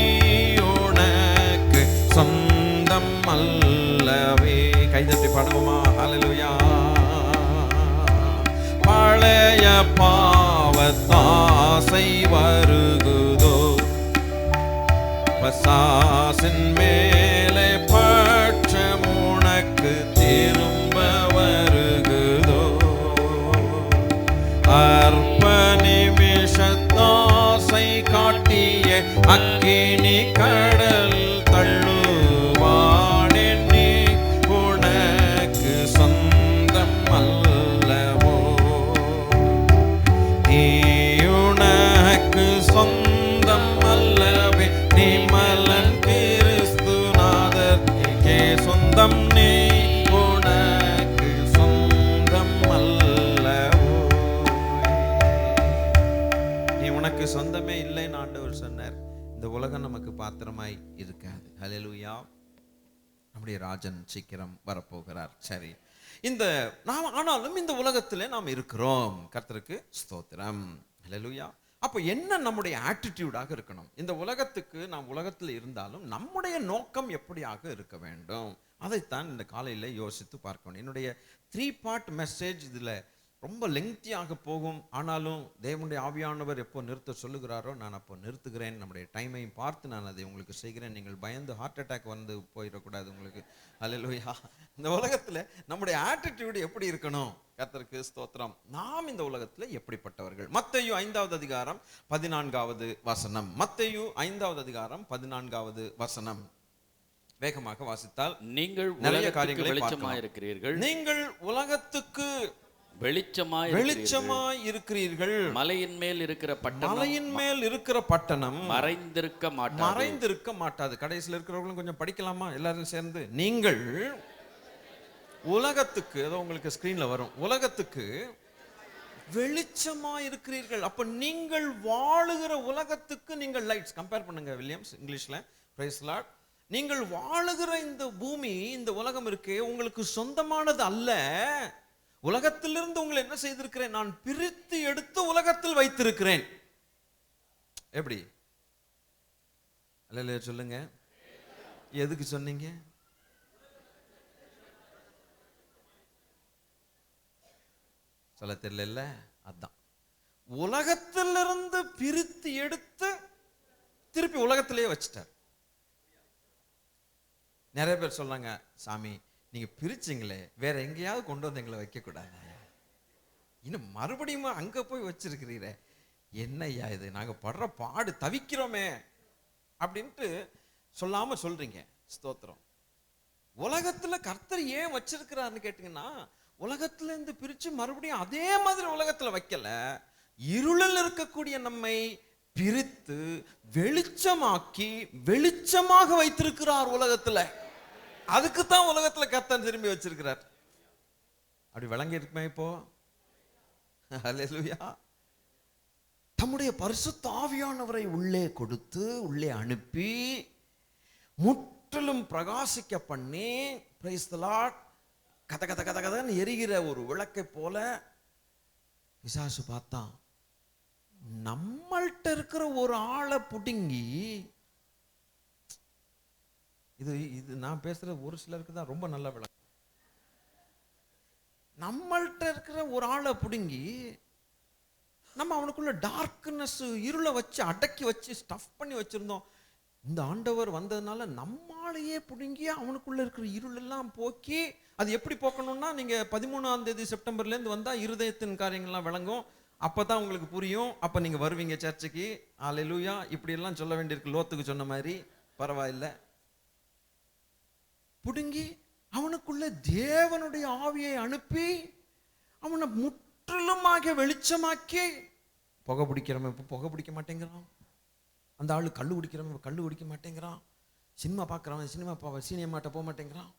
உனக்கு சொந்தம் அல்லவே. கைதட்டி பாடுவோமா? ஹல்லேலூயா. பழைய பாவத்தாசை வருகுதோ, பசாசின் மேலே பட்சம் உனக்கு திரும்ப வருகுதோ, அற்ப நிமிஷத்தாசை காட்டிய அக்கினி கடல் தள்ளுவானே, நீ உனக்கு சொந்தம் அல்லவோ, நீ உனக்கு சொந்தம் அல்லவே, நீ மலன் கிறிஸ்துநாதர்க்கே சொந்தம், நீ உனக்கு சொந்தம் அல்லவோ. நீ உனக்கு சொந்தமே இல்லைன்னு ஆண்டவர் சொன்னார். இந்த உலகம் நமக்கு பாத்திரமாய் இருக்காது. ஹல்லேலூயா. நம்முடைய ராஜன் சீக்கிரம் வரப்போகிறார். சரி, இந்த நாம் ஆனாலும் இந்த உலகத்திலே நாம் இருக்கிறோம். கர்த்தருக்கு ஸ்தோத்திரம். ஹல்லேலூயா. அப்போ என்ன நம்முடைய ஆட்டிடியூடாக இருக்கணும்? இந்த உலகத்துக்கு நாம் உலகத்தில் இருந்தாலும் நம்முடைய நோக்கம் எப்படியாக இருக்க வேண்டும், அதைத்தான் இந்த காலையில் யோசித்து பார்க்கணும். என்னுடைய 3 part மெசேஜ் இதில் ரொம்ப லெங்க்தியாக போகும். ஆனாலும் தேவனுடைய ஆவியானவர் எப்போ நிறுத்த சொல்லுகிறாரோ நான் அப்போ நிறுத்துகிறேன். நம்முடைய டைமையும் பார்த்து நான் அதை உங்களுக்கு செய்கிறேன். நீங்கள் பயந்து ஹார்ட் அட்டாக் வந்து போயிடக்கூடாது உங்களுக்கு. அல்லேலூயா. இந்த உலகத்தில் நம்முடைய ஆட்டிடியூடு எப்படி இருக்கணும்? கர்த்தருக்கு ஸ்தோத்திரம். நாம் இந்த உலகத்தில் எப்படிப்பட்டவர்கள்? மத்தேயு 5வது அதிகாரம் 14வது வசனம். மத்தேயு 5வது அதிகாரம் 14வது வசனம். வேகமாக வாசித்தால் நீங்கள் நிறைய உலகத்துக்கு காரியங்களை வெளிச்சமாய் இருக்கிறீர்கள். நீங்கள் உலகத்துக்கு வெளிச்சமாய் இருக்கிறீர்கள். மலையின் மேல் இருக்கிற பட்டணம், மலையின் மேல் இருக்கிற பட்டணம் மறைந்திருக்க மாட்டாது. கடைசியில் இருக்கிறவங்களும் கொஞ்சம் படிக்கலாமா எல்லாரும் சேர்ந்து? நீங்கள் உலகத்துக்கு, ஏதோ உங்களுக்கு ஸ்கிரீன்ல வரும், உலகத்துக்கு வெளிச்சமா இருக்கிறீர்கள். அப்ப நீங்கள் வாழுகிற உலகத்துக்கு நீங்கள் லைட்ஸ். கம்பேர் பண்ணுங்க வில்லியம்ஸ் இங்கிலீஷ்ல. Praise Lord. நீங்கள் வாழுகிற இந்த பூமி, இந்த உலகம் இருக்கே, உங்களுக்கு சொந்தமானது அல்ல. உலகத்திலிருந்து உங்களை என்ன செய்திருக்கிறேன்? நான் பிரித்து எடுத்து உலகத்தில் வைத்திருக்கிறேன். எப்படி? அல்லேலூயா சொல்லுங்க. எதுக்கு சொன்னீங்க? சொல்ல தெரியல. அதான் உலகத்திலிருந்து பிரித்து எடுத்து திருப்பி உலகத்திலேயே வச்சுட்டார். நிறைய பேர் சொல்றாங்க, சாமி நீங்க பிரிச்சிங்களே, வேற எங்கேயாவது கொண்டு வந்து எங்களை வைக்க கூடாது, இன்னும் மறுபடியும் அங்க போய் வச்சிருக்கிறீரே, என்னய்யா இது, நாங்க படுற பாடு தவிக்கிறோமே அப்படின்ட்டு சொல்லாம சொல்றீங்க. ஸ்தோத்திரம். உலகத்துல கர்த்தர் ஏன் வச்சிருக்கிறாருன்னு கேட்டீங்கன்னா, உலகத்துல இருந்து பிரிச்சு மறுபடியும் அதே மாதிரி உலகத்துல வைக்கல. இருளில் இருக்கக்கூடிய நம்மை பிரித்து வெளிச்சமாக்கி வெளிச்சமாக வைத்திருக்கிறார் உலகத்துல. அதுக்குத்தான் உலகத்துல கர்த்தர் திரும்பி வச்சிருக்கிறார். அப்படி விளங்கி இருக்குமே இப்போ? அல்லேலூயா. தம்முடைய பரிசுத்த ஆவியானவரை உள்ளே கொடுத்து, உள்ளே அனுப்பி, முற்றிலும் பிரகாசிக்க பண்ணி, பிரைஸ் தி லார்ட், கத கத கத கதன்னு எரிகிற ஒரு விளக்கை போல பிசாசு பார்த்தான். நம்மள்ட்ட இருக்கிற ஒரு ஆளை புடுங்கி, இது நான் பேசுறது ஒரு சிலருக்கு தான் ரொம்ப நல்ல விளக்கம். நம்மள்ட்ட இருக்கிற ஒரு ஆளை புடுங்கி நம்ம அவனுக்குள்ள டார்க்னஸ், இருளை வச்சு அடக்கி வச்சு ஸ்டஃப் பண்ணி வச்சிருந்தோம். இந்த ஆண்டவர் வந்ததுனால நம்மாலேயே புடுங்கி அவனுக்குள்ள இருக்கிற இருள் எல்லாம் போக்கி, அது எப்படி போக்கணும்னா, நீங்க 13ஆம் தேதி செப்டம்பர்லேருந்து வந்தா இருதயத்தின் காரியங்கள்லாம் விளங்கும். அப்பதான் உங்களுக்கு புரியும். அப்ப நீங்க வருவீங்க சர்ச்சுக்கு. அல்லேலூயா. இப்படி எல்லாம் சொல்ல வேண்டியிருக்கு, லோத்துக்கு சொன்ன மாதிரி. பரவாயில்ல. புடுங்கி அவனுக்குள்ள தேவனுடைய ஆவியை அனுப்பி அவனை முற்றிலுமாக வெளிச்சமாக்கி, புகை பிடிக்கிறவன் இப்ப புகை பிடிக்க மாட்டேங்கிறான், அந்த ஆளு கல்லு குடிக்கிறவன் கல்லு குடிக்க மாட்டேங்கிறான், சினிமா பார்க்குறவன் சினிமாட்ட போக மாட்டேங்கிறான்,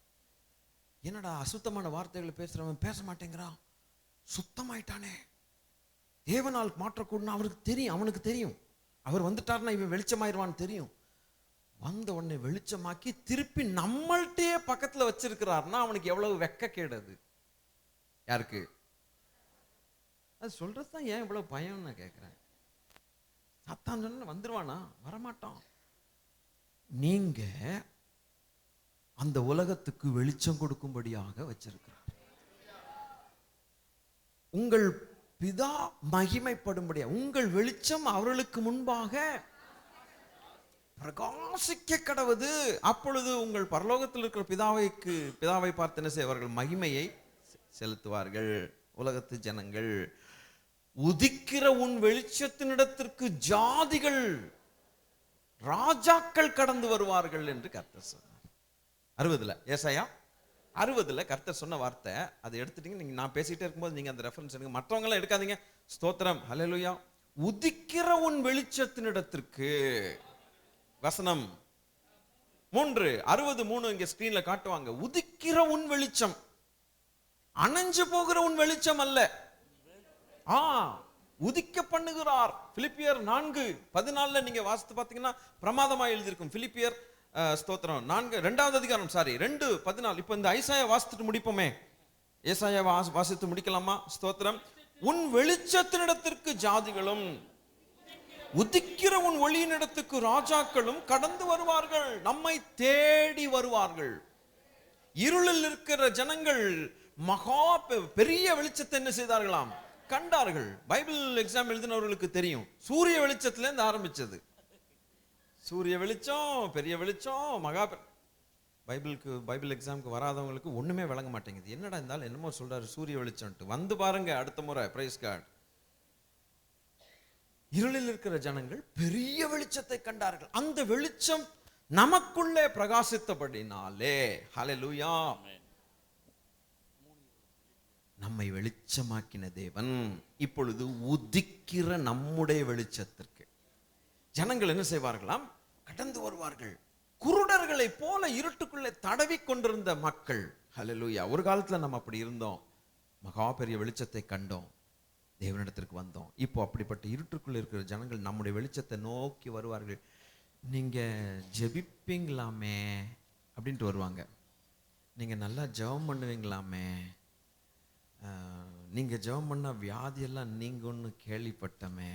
என்னடா அசுத்தமான வார்த்தைகளை பேசுறவன் பேச மாட்டேங்கிறான். சுத்தமாயிட்டானே. தேவனால் மாற்றக்கூடனா அவருக்கு தெரியும். அவனுக்கு தெரியும் அவர் வந்துட்டார்னா இவன் வெளிச்சமாயிருவான்னு தெரியும். வந்த உடனே வெளிச்சமாக்கி திருப்பி நம்மள்கிட்டயே பக்கத்துல வச்சிருக்கிறார்னா அவனுக்கு எவ்வளவு வெட்கக்கேடு அது. யாருக்கு? அது சொல்றதுதான் ஏன் இவ்வளவு பயம்னு நான் கேட்கிறேன். சாத்தான் சொன்ன வந்துருவானா? வரமாட்டான். நீங்க அந்த உலகத்துக்கு வெளிச்சம் கொடுக்கும்படியாக வச்சிருக்கிறார். உங்கள் பிதா மகிமைப்படும்படியா உங்கள் வெளிச்சம் அவர்களுக்கு முன்பாக பிரகாசிக்க கடவுது. அப்பொழுது உங்கள் பரலோகத்தில் இருக்கிற பிதாவை பார்த்து என்ன செய்வார்கள்? மகிமையை செலுத்துவார்கள். உலகத்து ஜனங்கள், உதிக்கிற உன் வெளிச்சத்தினிடத்திற்கு ஜாதிகள், ராஜாக்கள் கடந்து வருவார்கள் என்று கர்த்தர் சொன்னார். 60ல ஏசாயா 60ல கர்த்தர் சொன்ன வார்த்தை. அதை எடுத்துட்டீங்க. நீங்க நான் பேசிட்டே இருக்கும்போது நீங்க அந்த ரெஃபரன்ஸ் எடுங்க. மற்றவங்க எல்லாம் எடுக்காதீங்க. ஸ்தோத்திரம். ஹல்லேலூயா. உதிக்கிற உன் வெளிச்சத்தினிடத்திற்கு. வசனம் 3 63 இங்க ஸ்கிரீன்ல காட்டுவாங்க. உதிக்கிற உன் வெளிச்சம், அணைஞ்சு போகிற உன் வெளிச்சம் அல்ல. உதிக்க பண்ணுகிறார். பிலிப்பியர் 4:14 நீங்க வாசித்து பார்த்தீங்கன்னா பிரமாதமா எழுதியிருக்கும். பிலிப்பியர் ஸ்தோத்திரம் 2வது அதிகாரம் 2:14. இப்ப இந்த ஐசாயா வாசித்துட்டு முடிப்போமே. ஏசாயா வாசித்து முடிக்கலாமா? ஸ்தோத்திரம். உன் வெளிச்சத்தினிடத்திற்கு ஜாதிகளும், உதிக்கிற உன் ஒளியினிடத்துக்கு ராஜாக்களும் கடந்து வருவார்கள். நம்மை தேடி வருவார்கள். இருளில் இருக்கிற ஜனங்கள் மகா பெரிய வெளிச்சத்தை என்ன செய்தார்களாம்? கண்டார்கள். பைபிள் எக்ஸாம் எழுதினவர்களுக்கு தெரியும், சூரிய வெளிச்சத்துல இருந்து ஆரம்பிச்சது. சூரிய வெளிச்சம், பெரிய வெளிச்சம், பைபிள் எக்ஸாமுக்கு வராதவங்களுக்கு ஒண்ணுமே விளங்க மாட்டேங்குது. என்னடா இருந்தாலும் என்னமோ சொல்றாரு சூரிய வெளிச்சம்ட்டு. வந்து பாருங்க அடுத்த முறை. Praise God. இருளில் இருக்கிற ஜனங்கள் பெரிய வெளிச்சத்தை கண்டார்கள். அந்த வெளிச்சம் நமக்குள்ளே பிரகாசித்தபடினாலே, ஹல்லேலூயா, நம்மை வெளிச்சமாக்கின தேவன் இப்பொழுது உதிக்கிற நம்முடைய வெளிச்சத்திற்கு ஜனங்கள் என்ன செய்வார்களாம்? கடந்து வருவார்கள். குருடர்களை போல இருட்டுக்குள்ளே தடவி கொண்டிருந்த மக்கள், ஹல்லேலூயா. ஒரு காலத்துல நம்ம அப்படி இருந்தோம், மகா பெரிய வெளிச்சத்தை கண்டோம், தேவனிடத்திற்கு வந்தோம். இப்போ அப்படிப்பட்ட இருட்டுக்குள்ள இருக்கிற ஜனங்கள் நம்முடைய வெளிச்சத்தை நோக்கி வருவார்கள். நீங்க ஜெபிப்பீங்களாமே அப்படின்ட்டு வருவாங்க. நீங்க நல்லா ஜெபம் பண்ணுவீங்களாமே, நீங்க ஜெபம் பண்ண வியாதியெல்லாம் நீங்கன்னு கேள்விப்பட்டமே,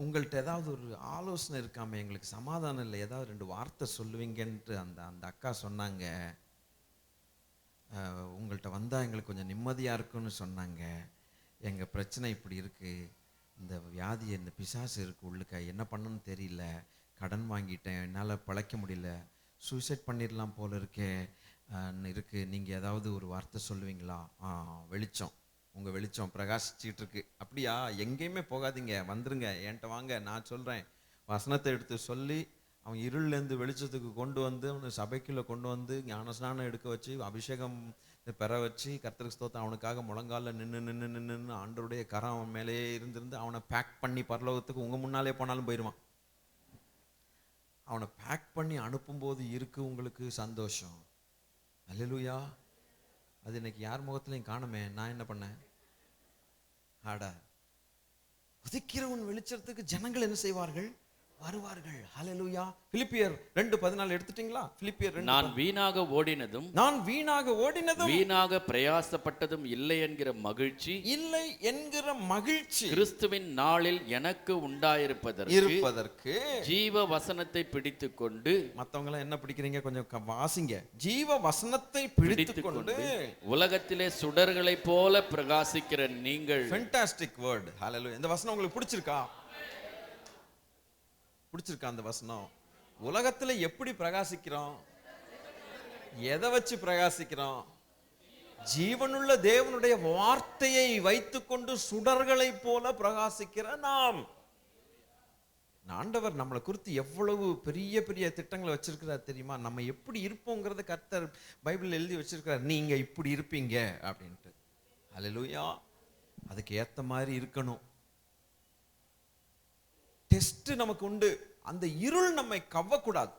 உங்கள்கிட்ட ஏதாவது ஒரு ஆலோசனை இருக்காமே, எங்களுக்கு சமாதானம் இல்லை, ஏதாவது 2 வார்த்தை சொல்லுவீங்கன்ட்டு அந்த அக்கா சொன்னாங்க. உங்கள்கிட்ட வந்தால் எங்களுக்கு கொஞ்சம் நிம்மதியாக இருக்குன்னு சொன்னாங்க. எங்கள் பிரச்சனை இப்படி இருக்குது, இந்த வியாதி, இந்த பிசாசு இருக்குது உள்ளுக்க, என்ன பண்ணணும்னு தெரியல, கடன் வாங்கிட்டேன், என்னால் பிழைக்க முடியல, சூசைட் பண்ணிடலாம் போல இருக்கே இருக்குது, நீங்கள் ஏதாவது ஒரு வார்த்தை சொல்லுவீங்களா? வெளிச்சம், உங்கள் வெளிச்சம் பிரகாசிச்சுட்டு இருக்கு. அப்படியா? எங்கேயுமே போகாதீங்க, வந்துருங்க, என்கிட்ட வாங்க, நான் சொல்கிறேன். வசனத்தை எடுத்து சொல்லி அவன் இருள்லேருந்து வெளிச்சத்துக்கு கொண்டு வந்து அவனை சபைக்குள்ளே கொண்டு வந்து ஞானஸ்நானம் எடுக்க வச்சு அபிஷேகம் பெற வச்சு கர்த்தருக்கு ஸ்தோத்திரம், அவனுக்காக முழங்கால நின்று ஆண்டவருடைய கரம் அவன் மேலேயே இருந்திருந்து அவனை பேக் பண்ணி பரலோகத்துக்கு உங்கள் முன்னாலே போனாலும் போயிடுவான். அவனை பேக் பண்ணி அனுப்பும்போது இருக்கு உங்களுக்கு சந்தோஷம். அல்லேலூயா. அது இன்னைக்கு யார் முகத்திலையும் காணுமே. நான் என்ன பண்ணேன்? ஆடா, உதிக்கிறவன் வெளிச்சத்துக்கு ஜனங்கள் என்ன செய்வார்கள்? வருவார்கள். ஹல்லேலூயா. பிலிப்பியர் 2:14 எடுத்துட்டீங்களா? பிலிப்பியர் 2. நான் வீணாக ஓடினதும் வீணாக பிரயாசப்பட்டதும் இல்லை என்கிற மகிழ்ச்சி கிறிஸ்துவின் நாளில் எனக்கு உண்டாயிருப்பதற்கு ஜீவ வசனத்தை பிடித்துக்கொண்டு. மத்தவங்க எல்லாம் என்ன பிடிக்கிறீங்க? கொஞ்சம் வாசிங்க. ஜீவ வசனத்தை பிடித்துக்கொண்டு உலகத்திலே சுடர்களை போல பிரகாசிக்கிற நீங்கள். Fantastic word. ஹல்லேலூயா. இந்த வசனம் உங்களுக்கு பிடிச்சிருக்கா? பிடிச்சிருக்கா அந்த வசனம்? உலகத்துல எப்படி பிரகாசிக்கிறோம்? எதை வச்சு பிரகாசிக்கிறோம்? ஜீவனுள்ள தேவனுடைய வார்த்தையை வைத்துக்கொண்டு சுடர்களை போல பிரகாசிக்கிற நாம். ஆண்டவர் நம்மளை குறித்து எவ்வளவு பெரிய பெரிய திட்டங்களை வச்சிருக்கிறார் தெரியுமா? நம்ம எப்படி இருப்போங்கிறத கர்த்தர் பைபிள் எழுதி வச்சிருக்கிறார். நீங்க இப்படி இருப்பீங்க அப்படின்ட்டு. ஹல்லேலூயா. அதுக்கு ஏத்த மாதிரி இருக்கணும். டெஸ்ட் நமக்கு உண்டு. அந்த இருள் நம்மை கவ்வக்கூடாது,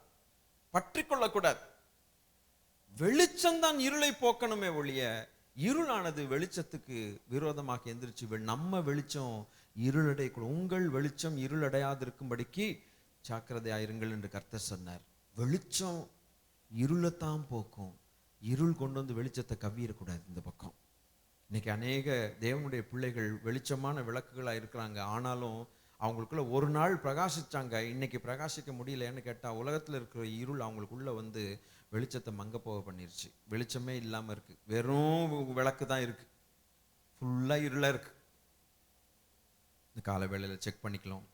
பற்றி கொள்ளக்கூடாது. வெளிச்சம் தான் இருளை போக்கணுமே ஒழிய இருளானது வெளிச்சத்துக்கு விரோதமாக எந்திரிச்சு நம்ம வெளிச்சம் இருளடையக்கூடாது. உங்கள் வெளிச்சம் இருளடையாதிருக்கும்படிக்கு ஜாக்கிரதையாயிருங்கள் என்று கர்த்தர் சொன்னார். வெளிச்சம் இருளைத்தான் போக்கும், இருள் கொண்டு வந்து வெளிச்சத்தை கவ்விடக்கூடாது. இந்த பக்கம் இன்னைக்கு அநேக தேவனுடைய பிள்ளைகள் வெளிச்சமான விளக்குகளா இருக்கிறாங்க. ஆனாலும் அவங்களுக்குள்ள ஒரு நாள் பிரகாசிச்சாங்க, இன்னைக்கு பிரகாசிக்க முடியலன்னு கேட்டா உலகத்துல இருக்கிற இருள் அவங்களுக்குள்ள வந்து வெளிச்சத்தை மங்க போக பண்ணிருச்சு. வெளிச்சமே இல்லாம இருக்கு, வெறும் விளக்கு தான் இருக்கு, ஃபுல்லா இருளா இருக்கு. இந்த கால வேளையில செக் பண்ணிக்கலாம்,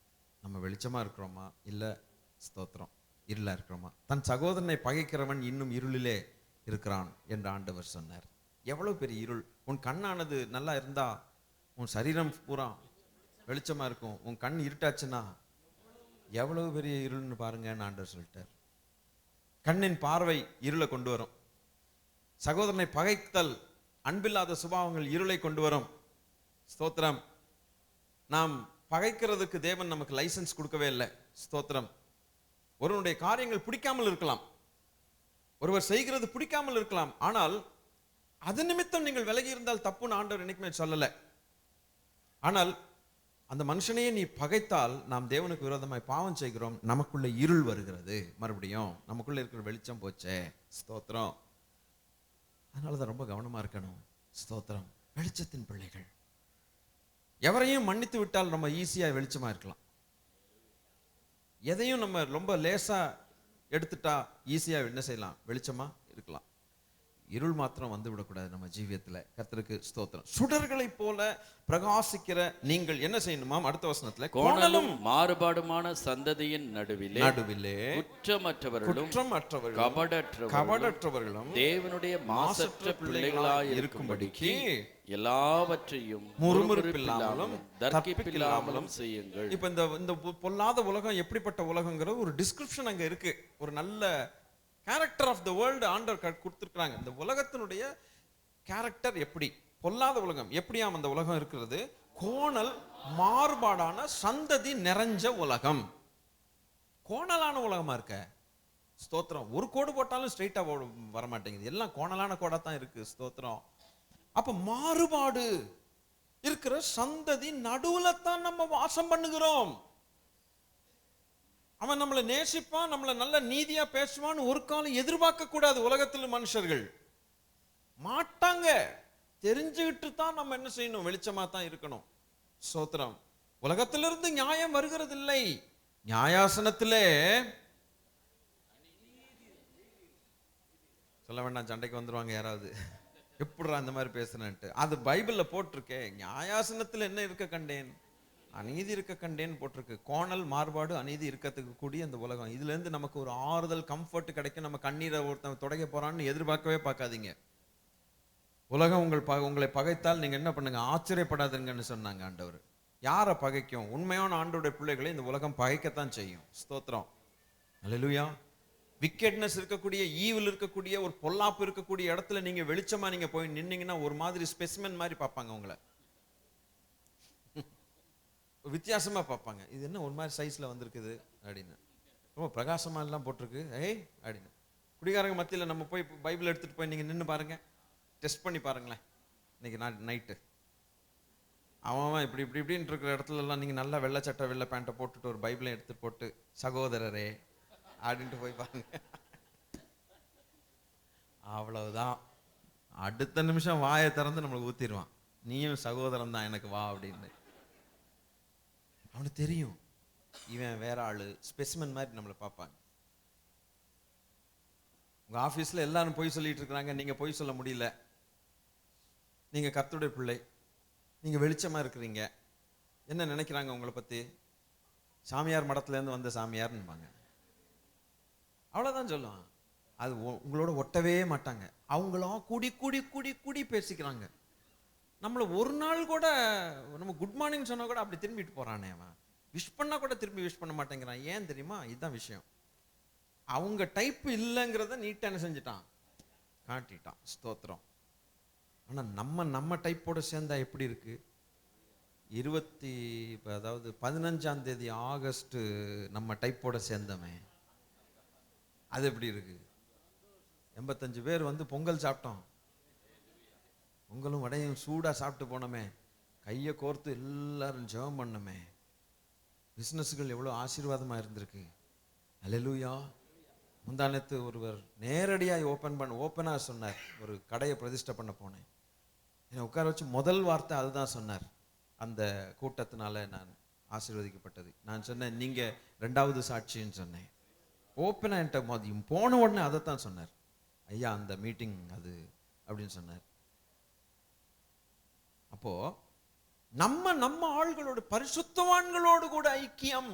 நம்ம வெளிச்சமா இருக்கிறோமா இல்ல ஸ்தோத்திரம் இருளா இருக்கிறோமா? தன் சகோதரனை பகைக்கிறவன் இன்னும் இருளிலே இருக்கிறான் என்று ஆண்டவர் சொன்னார். எவ்வளவு பெரிய இருள்! உன் கண்ணானது நல்லா இருந்தா உன் சரீரம் பூரா வெளிச்சமா இருக்கும். உன் கண் இருட்டாச்சுன்னா எவ்வளவு பெரிய இருள்னு பாருங்கன்னு ஆண்டவர் சொல்லிட்டார். கண்ணின் பார்வை இருளை கொண்டு வரும். சகோதரனை பகைத்தல், அன்பில்லாத சுபாவங்கள் இருளை கொண்டு வரும். ஸ்தோத்திரம். நாம் பகைக்கிறதுக்கு தேவன் நமக்கு லைசன்ஸ் கொடுக்கவே இல்லை. ஸ்தோத்திரம். ஒருவனுடைய காரியங்கள் பிடிக்காமல் இருக்கலாம், ஒருவர் செய்கிறது பிடிக்காமல் இருக்கலாம், ஆனால் அது நிமித்தம் நீங்கள் விலகி இருந்தால் தப்புன்னு ஆண்டவர் என்னைக்குமே சொல்லலை. ஆனால் அந்த மனுஷனையே நீ பகைத்தால் நாம் தேவனுக்கு விரோதமாய் பாவம் செய்கிறோம், நமக்குள்ள இருள் வருகிறது. மறுபடியும் நமக்குள்ள இருக்கிற வெளிச்சம் போச்சே. ஸ்தோத்திரம். அதனாலதான் ரொம்ப கவனமா இருக்கணும். ஸ்தோத்திரம். வெளிச்சத்தின் பிள்ளைகள். எவரையும் மன்னித்து விட்டால் நம்ம ஈஸியா வெளிச்சமா இருக்கலாம். எதையும் நம்ம ரொம்ப லேசா எடுத்துட்டா ஈஸியா என்ன செய்யலாம்? வெளிச்சமா இருக்கலாம். இருள் மாத்திரம் வந்து விடக்கூடாது நம்ம ஜீவியத்துல. கர்த்தருக்கு ஸ்தோத்திரம். சுடர்களை போல பிரகாசிக்கிற நீங்கள் என்ன செய்யணுமாம்? அடுத்த வசனத்துல, கோணலும் மாறுபாடுமான சந்ததியின் நடுவிலே குற்றமற்றவர்களும் கபடற்றவர்களும் தேவனுடைய மாசற்ற பிள்ளைகளாய் இருக்கும்படிக்கு எல்லாவற்றையும் முறுமுறுப்பில்லாமலும் தர்க்கிப்பில்லாமலும் செய்யுங்கள். இப்ப இந்த பொல்லாத உலகம் எப்படிப்பட்ட உலகங்கிற ஒரு டிஸ்கிரிப்ஷன் அங்க இருக்கு. ஒரு நல்ல கேரக்டர் ஆஃப் த வேர்ல்டு ஆண்டவர் கொடுத்திருக்காங்க. இந்த உலகத்தினுடைய கேரக்டர் எப்படி, பொல்லாத உலகம் எப்படியாம் அந்த உலகம் இருக்கிறது? கோணல் மாறுபாடான சந்ததி நிறைஞ்ச உலகம். கோணலான உலகமா இருக்க. ஸ்தோத்திரம். ஒரு கோடு போட்டாலும் ஸ்ட்ரைட்டா வர மாட்டேங்குது, எல்லாம் கோணலான கோடா தான் இருக்கு. ஸ்தோத்திரம். அப்ப மாறுபாடு இருக்கிற சந்ததி நடுவுல தான் நம்ம வாசம் பண்ணுகிறோம். அவன் நம்மளை நேசிப்பான், நம்மளை நல்ல நீதியா பேசுவான்னு ஒரு காலம் எதிர்பார்க்க கூடாது. உலகத்தில் மனுஷர்கள் மாட்டாங்க. தெரிஞ்சுக்கிட்டு தான் நம்ம என்ன செய்யணும்? வெளிச்சமா தான் இருக்கணும். ஸ்தோத்திரம். உலகத்திலிருந்து நியாயம் வருகிறது இல்லை. நியாயாசனத்திலே சொல்ல வேண்டாம், சண்டைக்கு வந்துருவாங்க யாராவது, எப்படிடா அந்த மாதிரி பேசுனேன்ட்டு. அது பைபிள்ல போட்டிருக்கே. நியாயாசனத்தில் என்ன இருக்க கண்டேன்? அநீதி இருக்க கண்டேன்னு போட்டிருக்கு. கோணல் மாறுபாடு அநீதி இருக்கத்துக்கு கூடிய அந்த உலகம். இதுல இருந்து நமக்கு ஒரு ஆறுதல், கம்ஃபர்ட் கிடைக்கும். நம்ம கண்ணீரை ஒருத்தன் துடைக்க போறான்னு எதிர்பார்க்கவே பார்க்காதீங்க. உலகம் உங்களை பகைத்தால் நீங்க என்ன பண்ணுங்க? ஆச்சரியப்படாதுங்கன்னு சொன்னாங்க ஆண்டவர். யாரை பகைக்கும்? உண்மையான ஆண்டவருடைய பிள்ளைகளை இந்த உலகம் பகைக்கத்தான் செய்யும். ஸ்தோத்திரம். அல்லேலூயா. விக்கெட்னஸ் இருக்கக்கூடிய, ஈவில் இருக்கக்கூடிய, ஒரு பொல்லாப்பு இருக்கக்கூடிய இடத்துல நீங்க வெளிச்சமா நீங்க போய் நின்னீங்கன்னா ஒரு மாதிரி ஸ்பெசிமென் மாதிரி பார்ப்பாங்க உங்களை. வித்தியாசமா பார்ப்பாங்க. இது என்ன ஒரு மாதிரி சைஸ்ல வந்திருக்குது அப்படின்னு, ரொம்ப பிரகாசமா எல்லாம் போட்டிருக்கு ஏய் அப்படின்னு. குடிகாரங்க மத்தியில் நம்ம போய் பைபிள் எடுத்துட்டு போய் நீங்க நின்று பாருங்க, டெஸ்ட் பண்ணி பாருங்களேன். இன்னைக்கு நைட்டு அவன் இப்படி இப்படி இப்படின்னு இருக்கிற இடத்துல எல்லாம் நீங்க நல்லா வெள்ளை சட்டை வெள்ளை பேண்ட்டை போட்டுட்டு ஒரு பைபிளை எடுத்துட்டு போட்டு சகோதரரே அப்படின்ட்டு போய் பாருங்க. அவ்வளவுதான். அடுத்த நிமிஷம் வாயை திறந்து நம்மளை ஊத்திடுவான். நீயும் சகோதரன் தான் எனக்கு, வா அப்படின்னு. அவனுக்கு தெரியும் இவன் வேற ஆளு, ஸ்பெசிமன் மாதிரி நம்மளை பார்ப்பாங்க. உங்க ஆபீஸ்ல எல்லாரும் பொய் சொல்லிட்டு இருக்கிறாங்க, நீங்க பொய் சொல்ல முடியல. நீங்க கர்த்தருடைய பிள்ளை, நீங்க வெளிச்சமா இருக்கிறீங்க. என்ன நினைக்கிறாங்க உங்களை பத்தி? சாமியார் மடத்துல இருந்து வந்த சாமியார்னுபாங்க. அவ்வளவுதான் சொல்லுவான். அது உங்களோட ஒட்டவே மாட்டாங்க. அவங்களா கூடி கூடி கூடி கூடி பேசிக்கிறாங்க. நம்மள ஒரு நாள் கூட நம்ம குட் மார்னிங் சொன்னா கூட அப்படி திரும்பிட்டு போறானே. அவன் விஷ் பண்ணா கூட திரும்பி விஷ் பண்ண மாட்டேங்கிறான். ஏன் தெரியுமா? இதுதான் விஷயம். அவங்க டைப் இல்லைங்கிறத நீட்டா என்ன செஞ்சுட்டான்? காட்டிட்டான். ஸ்தோத்திரம். ஆனா நம்ம டைப்போட சேர்ந்தா எப்படி இருக்கு? 15ஆம் தேதி ஆகஸ்ட் நம்ம டைப்போட சேர்ந்தவன் அது எப்படி இருக்கு? 85 பேர் வந்து பொங்கல் சாப்பிட்டோம். பொங்கலும் வடையும் சூடா சாப்பிட்டு போனோமே, கையை கோர்த்து எல்லாரும் ஜெபம் பண்ணோமே. பிசினஸ்கள் எவ்வளவு ஆசீர்வாதமா இருந்திருக்கு. அல்லேலூயா. முந்தானத்து ஒருவர் நேரடியாக ஓப்பனா சொன்னார். ஒரு கடையை பிரதிஷ்டை பண்ண போனேன். என்னை உட்கார வச்சு முதல் வார்த்தை அதுதான் சொன்னார். அந்த கூட்டத்தினால நான் ஆசீர்வதிக்கப்பட்டது. நான் சொன்னேன், நீங்க 2வது சாட்சின்னு சொன்னேன். ஓப்பனா என்கிட்ட போன உடனே அதைத்தான் சொன்னார். ஐயா அந்த மீட்டிங் அது அப்படின்னு சொன்னார். அப்போ நம்ம ஆள்களோடு, பரிசுத்தவான்களோடு கூட ஐக்கியம்,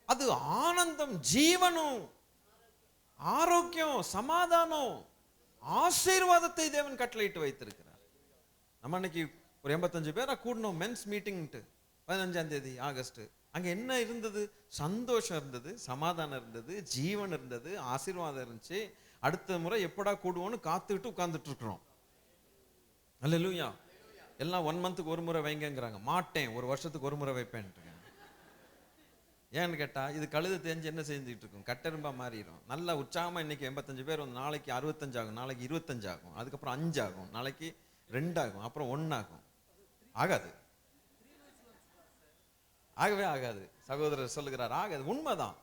அது ஆனந்தம், ஜீவனும், ஆரோக்கியம், சமாதானம், ஆசீர்வாதத்தை தேவன் கட்டளையிட்டு வைத்திருக்கிறார். நம்ம அன்னைக்கு ஒரு 85 பேரா கூடணும் மென்ஸ் மீட்டிங்ட்டு 15ஆம் தேதி ஆகஸ்ட். அங்க என்ன இருந்தது? சந்தோஷம் இருந்தது, சமாதானம் இருந்தது, ஜீவன் இருந்தது, ஆசீர்வாதம் இருந்துச்சு. அடுத்த முறை எப்படா கூடுவோன்னு காத்துக்கிட்டு உட்கார்ந்துட்டு இருக்கிறோம். அல்லேலூயா. எல்லாம் 1 மந்த்துக்கு ஒரு முறை வைங்கிறாங்க. மாட்டேன், 1 வருஷத்துக்கு ஒரு முறை வைப்பேன். ஏன்னு கேட்டா இது கழுது தேஞ்சு என்ன செஞ்சுட்டு இருக்கும்? கட்டெரும்பா மாறிடும். நல்லா உற்சாகமா இன்னைக்கு 85 பேர் வந்து நாளைக்கு 65 ஆகும், நாளைக்கு 25 ஆகும், அதுக்கப்புறம் 5 ஆகும், நாளைக்கு 2 ஆகும், அப்புறம் 1 ஆகும். ஆகாது, ஆகவே ஆகாது. சகோதரர் சொல்லுகிறார் ஆகாது. உண்மைதான்.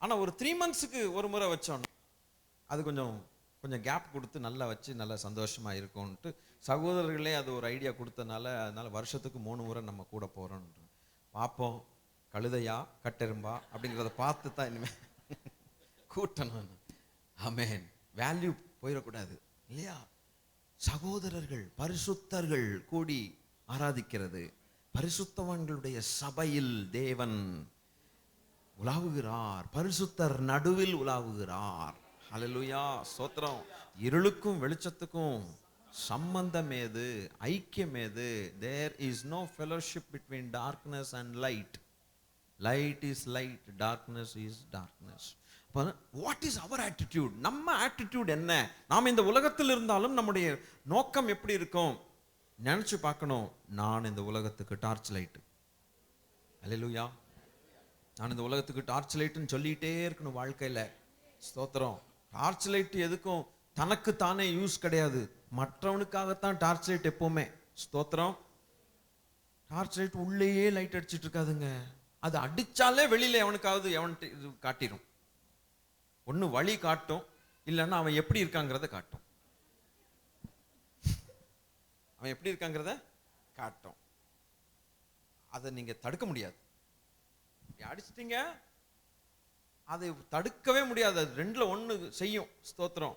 ஆனா ஒரு 3 மந்த்ஸுக்கு ஒரு முறை வச்சோம், அது கொஞ்சம் கேப் கொடுத்து நல்லா வச்சு நல்லா சந்தோஷமா இருக்கும்ட்டு சகோதரர்களே அது ஒரு ஐடியா கொடுத்தனால, அதனால வருஷத்துக்கு 3 முறை நம்ம கூட போறோம். பார்ப்போம் கழுதையா கட்டெரும்பா அப்படிங்கிறத பார்த்து தான் இனிமே கூட்டணும். ஆமென். வேல்யூ போயிடக்கூடாது. இல்லையா? சகோதரர்கள் பரிசுத்தர்கள் கூடி ஆராதிக்கிறது. பரிசுத்தவான்களுடைய சபையில் தேவன் உலாவுகிறார். பரிசுத்தர் நடுவில் உலாவுகிறார். ஹல்லேலூயா, ஸ்தோத்திரம். இருளுக்கும் வெளிச்சத்துக்கும் சம்பந்தம் ஏது? ஐக்கியம் ஏது? there is no fellowship between darkness and light. Light is light, darkness is darkness. what is our attitude? நம்ம attitude என்ன? நாம் இந்த உலகத்தில் இருந்தாலும் நம்முடைய நோக்கம் எப்படி இருக்கும்? நினைச்சு பார்க்கணும். நான் இந்த உலகத்துக்கு டார்ச் லைட். ஹல்லேலூயா. நான் இந்த உலகத்துக்கு டார்ச் லைட்னு சொல்லிட்டே இருக்கணும் வாழ்க்கையில. ஸ்தோத்திரம். டார்ச் லைட் எதுக்கும் தனக்கு தானே யூஸ் கிடையாது, மற்றவனுக்காகத்தான் டார்ச் லைட் எப்பவுமே. ஸ்தோத்திரம். டார்ச் லைட் உள்ளேயே லைட் அடிச்சிட்டு இருக்காதுங்க. அது அடிச்சாலே வெளியில எவனுக்காவது இது காட்டிடும். ஒண்ணு வழி காட்டும், இல்லைன்னா அவன் எப்படி இருக்காங்கிறத காட்டும். அவன் எப்படி இருக்காங்கிறத காட்டும். அதை நீங்க தடுக்க முடியாது. அடிச்சிட்டீங்க, அதை தடுக்கவே முடியாது. அது ரெண்டுல ஒண்ணு செய்யும். ஸ்தோத்திரம்.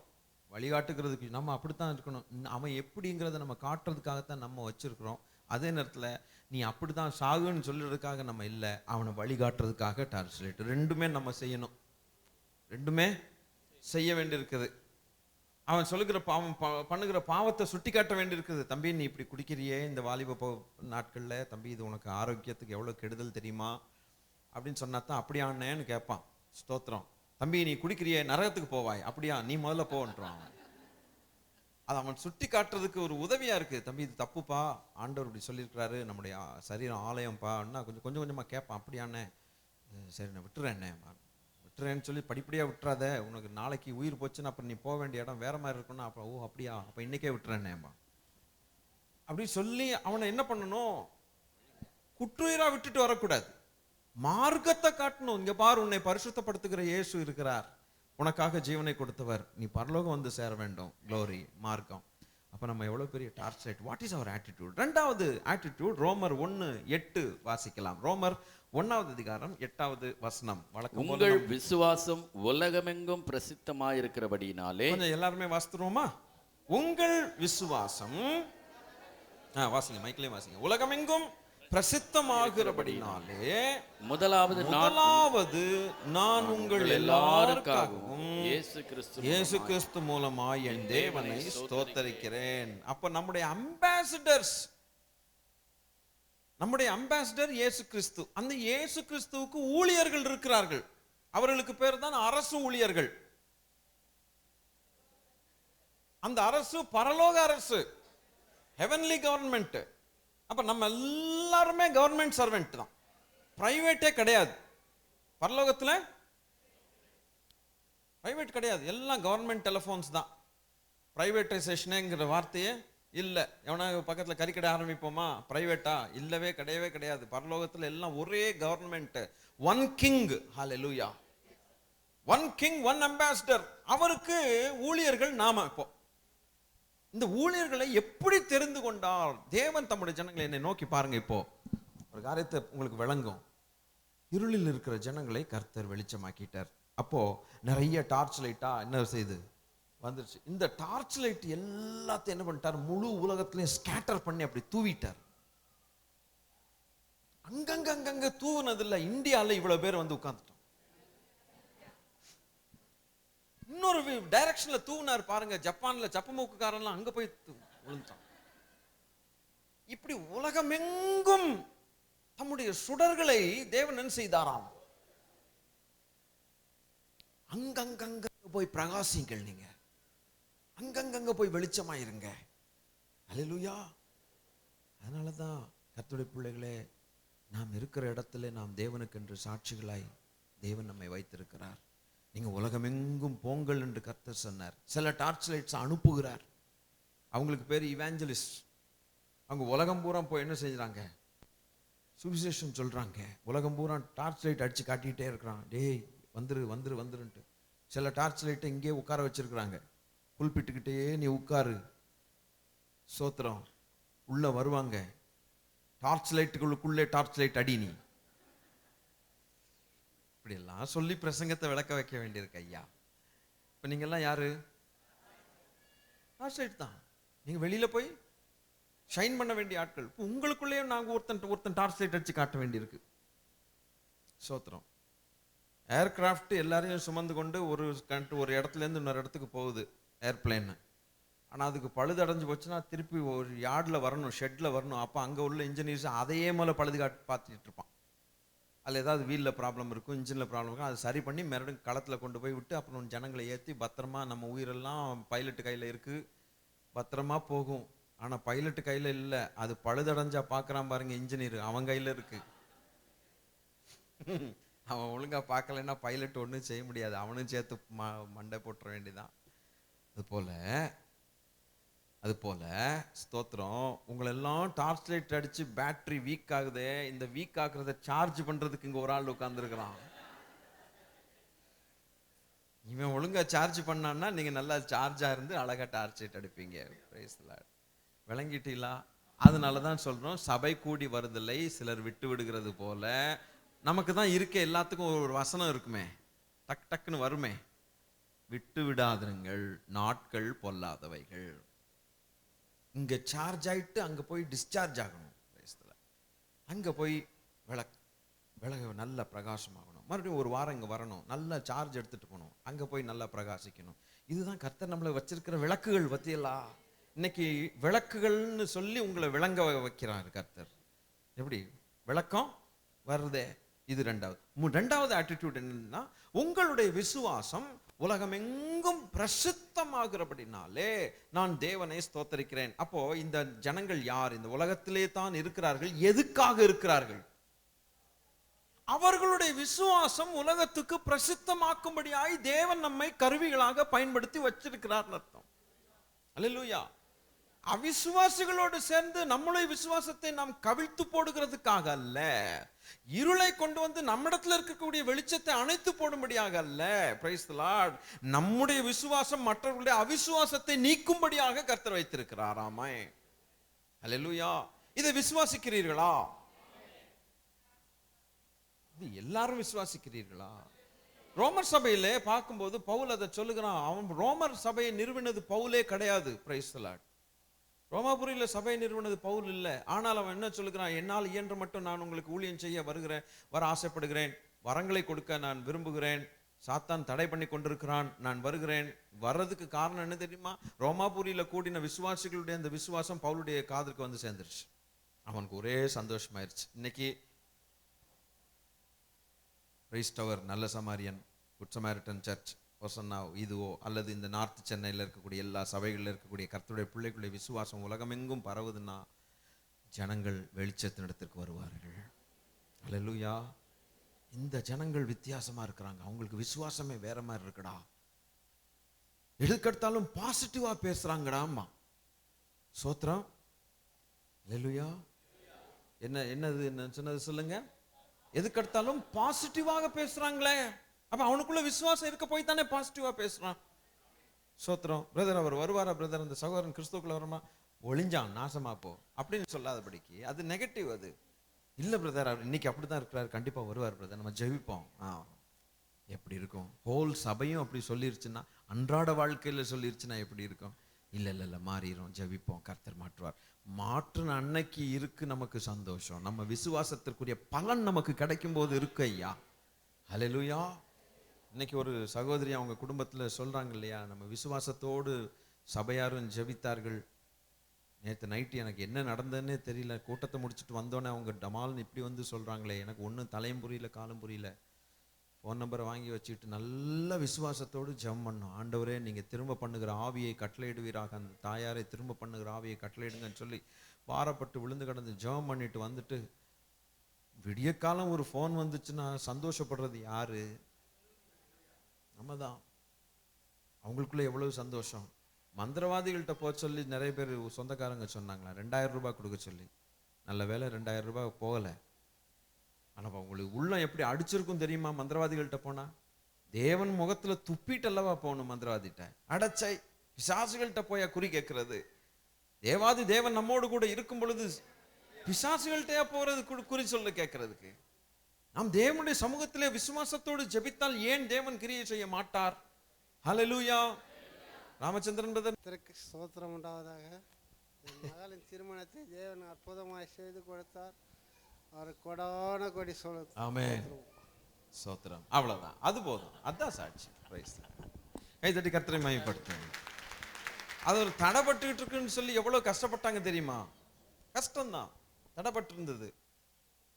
வழிகாட்டுகிறதுக்கு நம்ம அப்படித்தான் இருக்கணும். அவன் எப்படிங்கிறத நம்ம காட்டுறதுக்காகத்தான் நம்ம வச்சிருக்கிறோம். அதே நேரத்தில் நீ அப்படித்தான் சாகுன்னு சொல்றதுக்காக நம்ம இல்லை, அவனை வழிகாட்டுறதுக்காக டார்ச் லைட். ரெண்டுமே நம்ம செய்யணும். ரெண்டுமே செய்ய வேண்டியிருக்குது. அவன் சொல்லுகிற பாவம் பண்ணுகிற பாவத்தை சுட்டி காட்ட வேண்டியிருக்குது. தம்பி, நீ இப்படி குடிக்கிறியே இந்த வாலிப நாட்கள்ல, தம்பி இது உனக்கு ஆரோக்கியத்துக்கு எவ்வளவு கெடுதல் தெரியுமா அப்படின்னு சொன்னாதான் அப்படியானேன்னு கேட்பான். ஸ்தோத்திரம். தம்பி, நீ குடிக்கிறியே நரகத்துக்கு போவாய். அப்படியா, நீ முதல்ல போன்றான். அது அவன் சுட்டி காட்டுறதுக்கு ஒரு உதவியா இருக்கு. தம்பி இது தப்புப்பா, ஆண்டவர் இப்படி சொல்லியிருக்கிறாரு, நம்முடைய சரீரம் ஆலயம்ப்பா. கொஞ்சம் கொஞ்சமா கேட்பான். அப்படியானே, சரி நான் விட்டுறேன்னே, விட்டுறேன்னு சொல்லி படிப்படியா விட்டுறாத. உனக்கு நாளைக்கு உயிர் போச்சுன்னா அப்புறம் நீ போக வேண்டிய இடம் வேற மாதிரி இருக்கும்னா அப்புறம் ஓ அப்படியா, அப்ப இன்னைக்கே விட்டுறேன்னேம்மா அப்படி சொல்லி அவனை என்ன பண்ணணும்? குற்றுயிரா விட்டுட்டு வரக்கூடாது. மார்க்கத்தை காட்டணும். இங்க பாரு, உன்னை பரிசுத்தப்படுத்துகிற இயேசு இருக்கிறார், உனக்காக ஜீவனை கொடுத்தவர், நீ பரலோகம் வந்து சேர வேண்டும். க்ளோரி, மார்க்கம். அப்ப நம்ம எவ்வளவு பெரிய torch light. What is our attitude? ரெண்டாவது ஆட்டிடியூட் ரோமர் 1:8 வாசிக்கலாம். ரோமர் 1வது அதிகாரம் 8வது வசனம். உங்கள் விசுவாசம் உலகமெங்கும் பிரசித்தமாயிருக்கிறபடினாலே. கொஞ்சம் எல்லாருமே வாசித்துருவோமா? உங்கள் விசுவாசம், வாசிங்க, மைக்கிலே வாசிங்க. உலகமெங்கும் பிரசித்தமாகிறபடினாலே முதலாவது நான் உங்கள் எல்லாருக்காகவும் இயேசு கிறிஸ்து மூலமாய் என் தேவனை ஸ்தோத்தரிக்கிறேன். அப்ப நம்முடைய அம்பாசிடர் இயேசு கிறிஸ்து. அந்த இயேசு கிறிஸ்துவுக்கு ஊழியர்கள் இருக்கிறார்கள். அவர்களுக்கு பேர் தான் அரசு ஊழியர்கள். அந்த அரசு பரலோக அரசு, ஹெவன்லி கவர்மெண்ட். அப்ப நம்ம எல்லாருமே கவர்மெண்ட் சர்வெண்ட் தான், பிரைவேட்டே கிடையாது. பரலோகத்துல பிரைவேட் கிடையாது, எல்லாம் கவர்மெண்ட் டெலிபோன்ஸ் தான். பிரைவேட்டைசேஷனுங்கிற வார்த்தையே இல்லை. எவனா பக்கத்துல கறிக்கடை ஆரம்பிப்போமா? பிரைவேட்டா? இல்லவே கிடையவே கிடையாது. பரலோகத்துல எல்லாம் ஒரே கவர்மெண்ட். One king. ஹல்லேலூயா. One king, one ambassador. அவருக்கு ஊழியர்கள் நாம. இப்போ இந்த ஊழியர்களை எப்படி தெரிந்து கொண்டார் தேவன்? தம்முடைய ஜனங்களை என்னை நோக்கி பாருங்க. இப்போ ஒரு காரியத்தை உங்களுக்கு விளங்கும். இருளில் இருக்கிற ஜனங்களை கர்த்தர் வெளிச்சமாக்கிட்டார். அப்போ நிறைய டார்ச் லைட்டா என்ன செய்து வந்துருச்சு. இந்த டார்ச் லைட் எல்லாத்தையும் என்ன பண்ணிட்டார்? முழு உலகத்திலையும் ஸ்கேட்டர் பண்ணி அப்படி தூவிட்டார். அங்கங்க தூவுனது இல்ல, இந்தியால இவ்வளவு பேர் வந்து உட்கார்ந்துட்டோம். இன்னொரு டைரக்ஷன்ல தூவினார் பாருங்க. ஜப்பான்ல சப்பமூக்குக்காரன்லாம் அங்க போய் விழுந்தான். இப்படி உலகமெங்கும் தம்முடைய சுடர்களை தேவன் என்ன செய்தாராம்? அங்கங்க போய் பிரகாசிங்கள். நீங்க அங்கங்க போய் வெளிச்சமாயிருங்க. அல்லேலூயா. அதனாலதான் கர்த்தருடைய பிள்ளைகளே, நாம் இருக்கிற இடத்துல நாம் தேவனுக்கு என்று சாட்சிகளாய் தேவன் நம்மை வைத்திருக்கிறார். நீங்க உலகமெங்கும் போங்கள் என்று கர்த்தர் சொன்னார். சில டார்ச் லைட்ஸ் அனுப்புகிறார். அவங்களுக்கு பேர் இவாஞ்சலிஸ்ட். அவங்க உலகம் பூரா போய் என்ன செஞ்சாங்க? சுவிசேஷம் சொல்றாங்க. உலகம் பூரா டார்ச் லைட் அடிச்சு காட்டிக்கிட்டே இருக்கிறான். டேய் வந்துரு வந்துரு வந்துருன்ட்டு. சில டார்ச் லைட்டை இங்கே உட்கார வச்சிருக்கிறாங்க. புல்பிட்டுக்கிட்டே நீ உட்காரு, சோத்திரம். உள்ள வருவாங்க. டார்ச் லைட்டுக்குள்ளுக்குள்ளே டார்ச் லைட் அடி. நீ இப்படி எல்லாம் சொல்லி பிரசங்கத்தை விளக்க வைக்க வேண்டியிருக்கு ஐயா. இப்ப நீங்க எல்லாம் யாரு? டார்ச் லைட் தான். நீங்க வெளியில போய் ஷைன் பண்ண வேண்டிய ஆட்கள். உங்களுக்குள்ளேயே நாங்க ஒருத்தன் டார்ச் லைட் அடிச்சு காட்ட வேண்டியிருக்கு. சோத்திரம். ஏர்கிராஃப்ட் எல்லாரையும் சுமந்து கொண்டு ஒரு இடத்துல இருந்து இன்னொரு இடத்துக்கு போகுது ஏர்பிளேன். ஆனா அதுக்கு பழுது அடைஞ்சு போச்சுன்னா திருப்பி ஒரு யார்டில் வரணும், ஷெட்ல வரணும். அப்போ அங்க உள்ள இன்ஜினியர்ஸ் அதையே மேலே பழுது பார்த்துட்டு இருப்பான். அதில் ஏதாவது வீலில் ப்ராப்ளம் இருக்கும், இன்ஜினில் ப்ராப்ளம் இருக்கும், அதை சரி பண்ணி மறுபடியும் களத்தில் கொண்டு போய் விட்டு அப்புறம் ஜனங்களை ஏற்றி பத்திரமா, நம்ம உயிரெல்லாம் பைலட்டு கையில் இருக்குது, பத்திரமா போகும். ஆனால் பைலட்டு கையில் இல்லை, அது பழுதடைஞ்சா பார்க்குறான் பாருங்க இன்ஜினியர், அவன் கையில் இருக்கு. அவன் ஒழுங்கா பார்க்கலைன்னா பைலட் ஒன்றும் செய்ய முடியாது, அவனும் சேர்த்து மண்டை போட்டுற வேண்டியதான். அதுபோல ஸ்தோத்திரம், உங்களெல்லாம் டார்ச் லைட் அடிச்சு பேட்டரி வீக் ஆகுது, இந்த வீக் ஆகுறத சார்ஜ் பண்றதுக்கு இங்க ஒரு ஆள் உட்கார்ந்துருக்கிறான். இவன் ஒழுங்கா சார்ஜ் பண்ணான்னா நீங்க நல்லா சார்ஜா இருந்து அழகா டார்ச் லைட் அடிப்பீங்க. விளங்கிட்டீங்களா? அதனாலதான் சொல்றோம், சபை கூடி வருதலை சிலர் விட்டு விடுகிறது போல. நமக்கு தான் இருக்க எல்லாத்துக்கும் ஒரு வசனம் இருக்குமே, டக் டக்குன்னு வருமே, விட்டு விடாதிருங்கள், நாட்கள் பொல்லாதவைகள். இங்க சார்ஜ் ஆயிட்டு அங்க போய் டிஸ்சார்ஜ் ஆகணும். அங்க போய் விளக்கு நல்ல பிரகாசமாகணும். மறுபடியும் ஒரு வாரம் இங்க வரணும், நல்ல சார்ஜ் எடுத்துட்டு போகணும், அங்க போய் நல்லா பிரகாசிக்கணும். இதுதான் கர்த்தர் நம்மளை வச்சிருக்கிற விளக்குகள். பத்தியெல்லாம் இன்னைக்கு விளக்குகள்னு சொல்லி உங்களை விளங்க வைக்கிறார் கர்த்தர். எப்படி விளக்கம் வருதே? இது ரெண்டாவது ஆட்டிடியூட் என்னன்னா, உங்களுடைய விசுவாசம் உலகமெங்கும் பிரசித்தமாகிறபடினாலே நான் தேவனை ஸ்தோத்தரிக்கிறேன். அப்போ இந்த ஜனங்கள் யார்? இந்த உலகத்திலே தான் இருக்கிறார்கள். எதுக்காக இருக்கிறார்கள்? அவர்களுடைய விசுவாசம் உலகத்துக்கு பிரசித்தமாக்கும்படியாய் தேவன் நம்மை கருவிகளாக பயன்படுத்தி வச்சிருக்கிறார் அர்த்தம். அல்லேலூயா. அவிசுவாசிகளோடு சேர்ந்து நம்முடைய விசுவாசத்தை நாம் கவிழ்த்து போடுகிறதுக்காக அல்ல, இருளை கொண்டு வந்து நம்மிடத்துல இருக்கக்கூடிய வெளிச்சத்தை அணைத்து போடும்படியாக அல்ல. Price the Lord. நம்முடைய விசுவாசம் மற்றவர்களுடைய அவிசுவாசத்தை நீக்கும்படியாக கர்த்தர் வைத்திருக்கிறார். ஆமென். அல்லேலூயா. இதை விசுவாசிக்கிறீர்களா? இது எல்லாரும் விசுவாசிக்கிறீர்களா? ரோமர் சபையிலே பார்க்கும்போது பவுல் அதை சொல்லுகிறான். அவன் ரோமர் சபையை நிறுவினது பவுலே கிடையாது. Price the Lord. ரோமாபுரியில சபை நிறுவனது பவுல் இல்லை. ஆனால் அவன் என்ன சொல்லுகிறான்? என்னால் இயன்ற மட்டும் நான் உங்களுக்கு ஊழியம் செய்ய வர ஆசைப்படுகிறேன், வரங்களை கொடுக்க நான் விரும்புகிறேன், சாத்தான் தடை பண்ணி கொண்டிருக்கிறான், நான் வருகிறேன். வர்றதுக்கு காரணம் என்ன தெரியுமா? ரோமாபுரியில கூடின விசுவாசிகளுடைய அந்த விசுவாசம் பவுலுடைய காதுக்கு வந்து சேர்ந்துருச்சு. அவனுக்கு ஒரே சந்தோஷமாயிருச்சு. இன்னைக்கு பிரைஸ் டவர், நல்ல சமாரியன், குட் சமாரிட்டன் சர்ச், ஒசன்னா இதுவோ அல்லது இந்த நார்த் சென்னையில் இருக்கக்கூடிய எல்லா சபைகளில் இருக்கக்கூடிய கர்த்தருடைய பிள்ளைகளுடைய விசுவாசம் உலகமெங்கும் பரவுதுன்னா ஜனங்கள் வெளிச்சத்தினிடத்திற்கு வருவார்கள். அல்லேலூயா. இந்த ஜனங்கள் வித்தியாசமா இருக்கிறாங்க, அவங்களுக்கு விசுவாசமே வேற மாதிரி இருக்குடா. எதுக்கெடுத்தாலும் பாசிட்டிவா பேசுறாங்கடாமா. சோத்ரம். அல்லேலூயா. என்ன சொன்னது சொல்லுங்க. எதுக்கெடுத்தாலும் பாசிட்டிவாக பேசுறாங்களே, அப்ப அவனுக்குள்ள விசுவாசம் இருக்க போய் தானே பாசிட்டிவா பேசுறான். சோத்திரம். பிரதர் அவர் வருவாரா? பிரதர் அந்த சகோதரன் கிறிஸ்துக்குள்ள வருமா? ஒளிஞ்சான், நாசமா போ அப்படின்னு சொல்லாதபடிக்கு அது நெகட்டிவ். அது இல்ல பிரதர், அவர் இன்னைக்கு அப்படிதான் இருக்கிறாரு, கண்டிப்பா வருவார் பிரதர், நம்ம ஜெபிப்போம். எப்படி இருக்கும்? ஹோல் சபையும் அப்படி சொல்லிருச்சுன்னா, அன்றாட வாழ்க்கையில சொல்லிருச்சுன்னா எப்படி இருக்கும்? இல்ல மாறிடும், ஜெபிப்போம், கர்த்தர் மாற்றுவார். மாற்றுன அன்னைக்கு இருக்கு நமக்கு சந்தோஷம். நம்ம விசுவாசத்திற்குரிய பலன் நமக்கு கிடைக்கும் போது இருக்கு ஐயா. ஹல்லேலூயா. இன்னைக்கு ஒரு சகோதரி அவங்க குடும்பத்துல சொல்றாங்க இல்லையா, நம்ம விசுவாசத்தோடு சபையாரும் ஜெபித்தார்கள். நேற்று நைட்டு எனக்கு என்ன நடந்ததுன்னே தெரியல, கூட்டத்தை முடிச்சுட்டு வந்தோன்னே அவங்க டமால்னு இப்படி வந்து சொல்றாங்களே, எனக்கு ஒன்றும் தலையும் புரியல காலும் புரியல. ஃபோன் நம்பரை வாங்கி வச்சுக்கிட்டு நல்ல விசுவாசத்தோடு ஜெபம் பண்ணோம். ஆண்டவரே நீங்க திரும்ப பண்ணுகிற ஆவியை கட்டளையிடுவீராக, அந்த தாயாரை திரும்ப பண்ணுகிற ஆவியை கட்டளையிடுங்கன்னு சொல்லி பாரப்பட்டு விழுந்து கிடந்து ஜெபம் பண்ணிட்டு வந்துட்டு, விடிய காலம் ஒரு ஃபோன் வந்துச்சுன்னா சந்தோஷப்படுறது யாரு? நம்ம தான். அவங்களுக்குள்ள எவ்வளவு சந்தோஷம். மந்திரவாதிகள்கிட்ட போக சொல்லி நிறைய பேர் சொந்தக்காரங்க சொன்னாங்களா 2000 ரூபாய் கொடுக்க சொல்லி. நல்ல வேலை 2000 ரூபாய் போகலை. ஆனால் உங்களுக்கு உள்ளம் எப்படி அடிச்சிருக்கும் தெரியுமா? மந்திரவாதிகள்கிட்ட போனா தேவன் முகத்துல துப்பிட்டு அல்லவா போகணும். மந்திரவாதிட்ட அடைச்சை பிசாசுகள்கிட்ட போய் குறி கேட்கறது. தேவாதி தேவன் நம்மோடு கூட இருக்கும் பொழுது பிசாசுகள்கிட்டயா போறது குறி சொல்ல கேட்கறதுக்கு? நாம் தேவனுடைய சமூகத்திலே விசுவாசத்தோடு ஜெபித்தால் ஏன் தேவன் கிரியை செய்ய மாட்டார்? ஹல்லேலூயா. ராமச்சந்திரன் பிரதர். கர்த்தருக்கு ஸ்தோத்திரம் உண்டாவதாக. என் மகளின் திருமணத்தை தேவன் அற்புதமாய் செய்து கொடுத்தார். அவர் கொடான கொடி சொல்லுது. ஆமென். ஸ்தோத்திரம். அவ்வளவுதான், அது போதும், அதான் சாட்சி. Price the Lord. கை தட்டி கர்த்தரை மகிமைப்படுத்துங்க. அது ஒரு தடைப்பட்டுக்கிட்டு இருக்குன்னு சொல்லி எவ்வளவு கஷ்டப்பட்டாங்க தெரியுமா? கஷ்டம்தான், தடைப்பட்டு இருந்தது.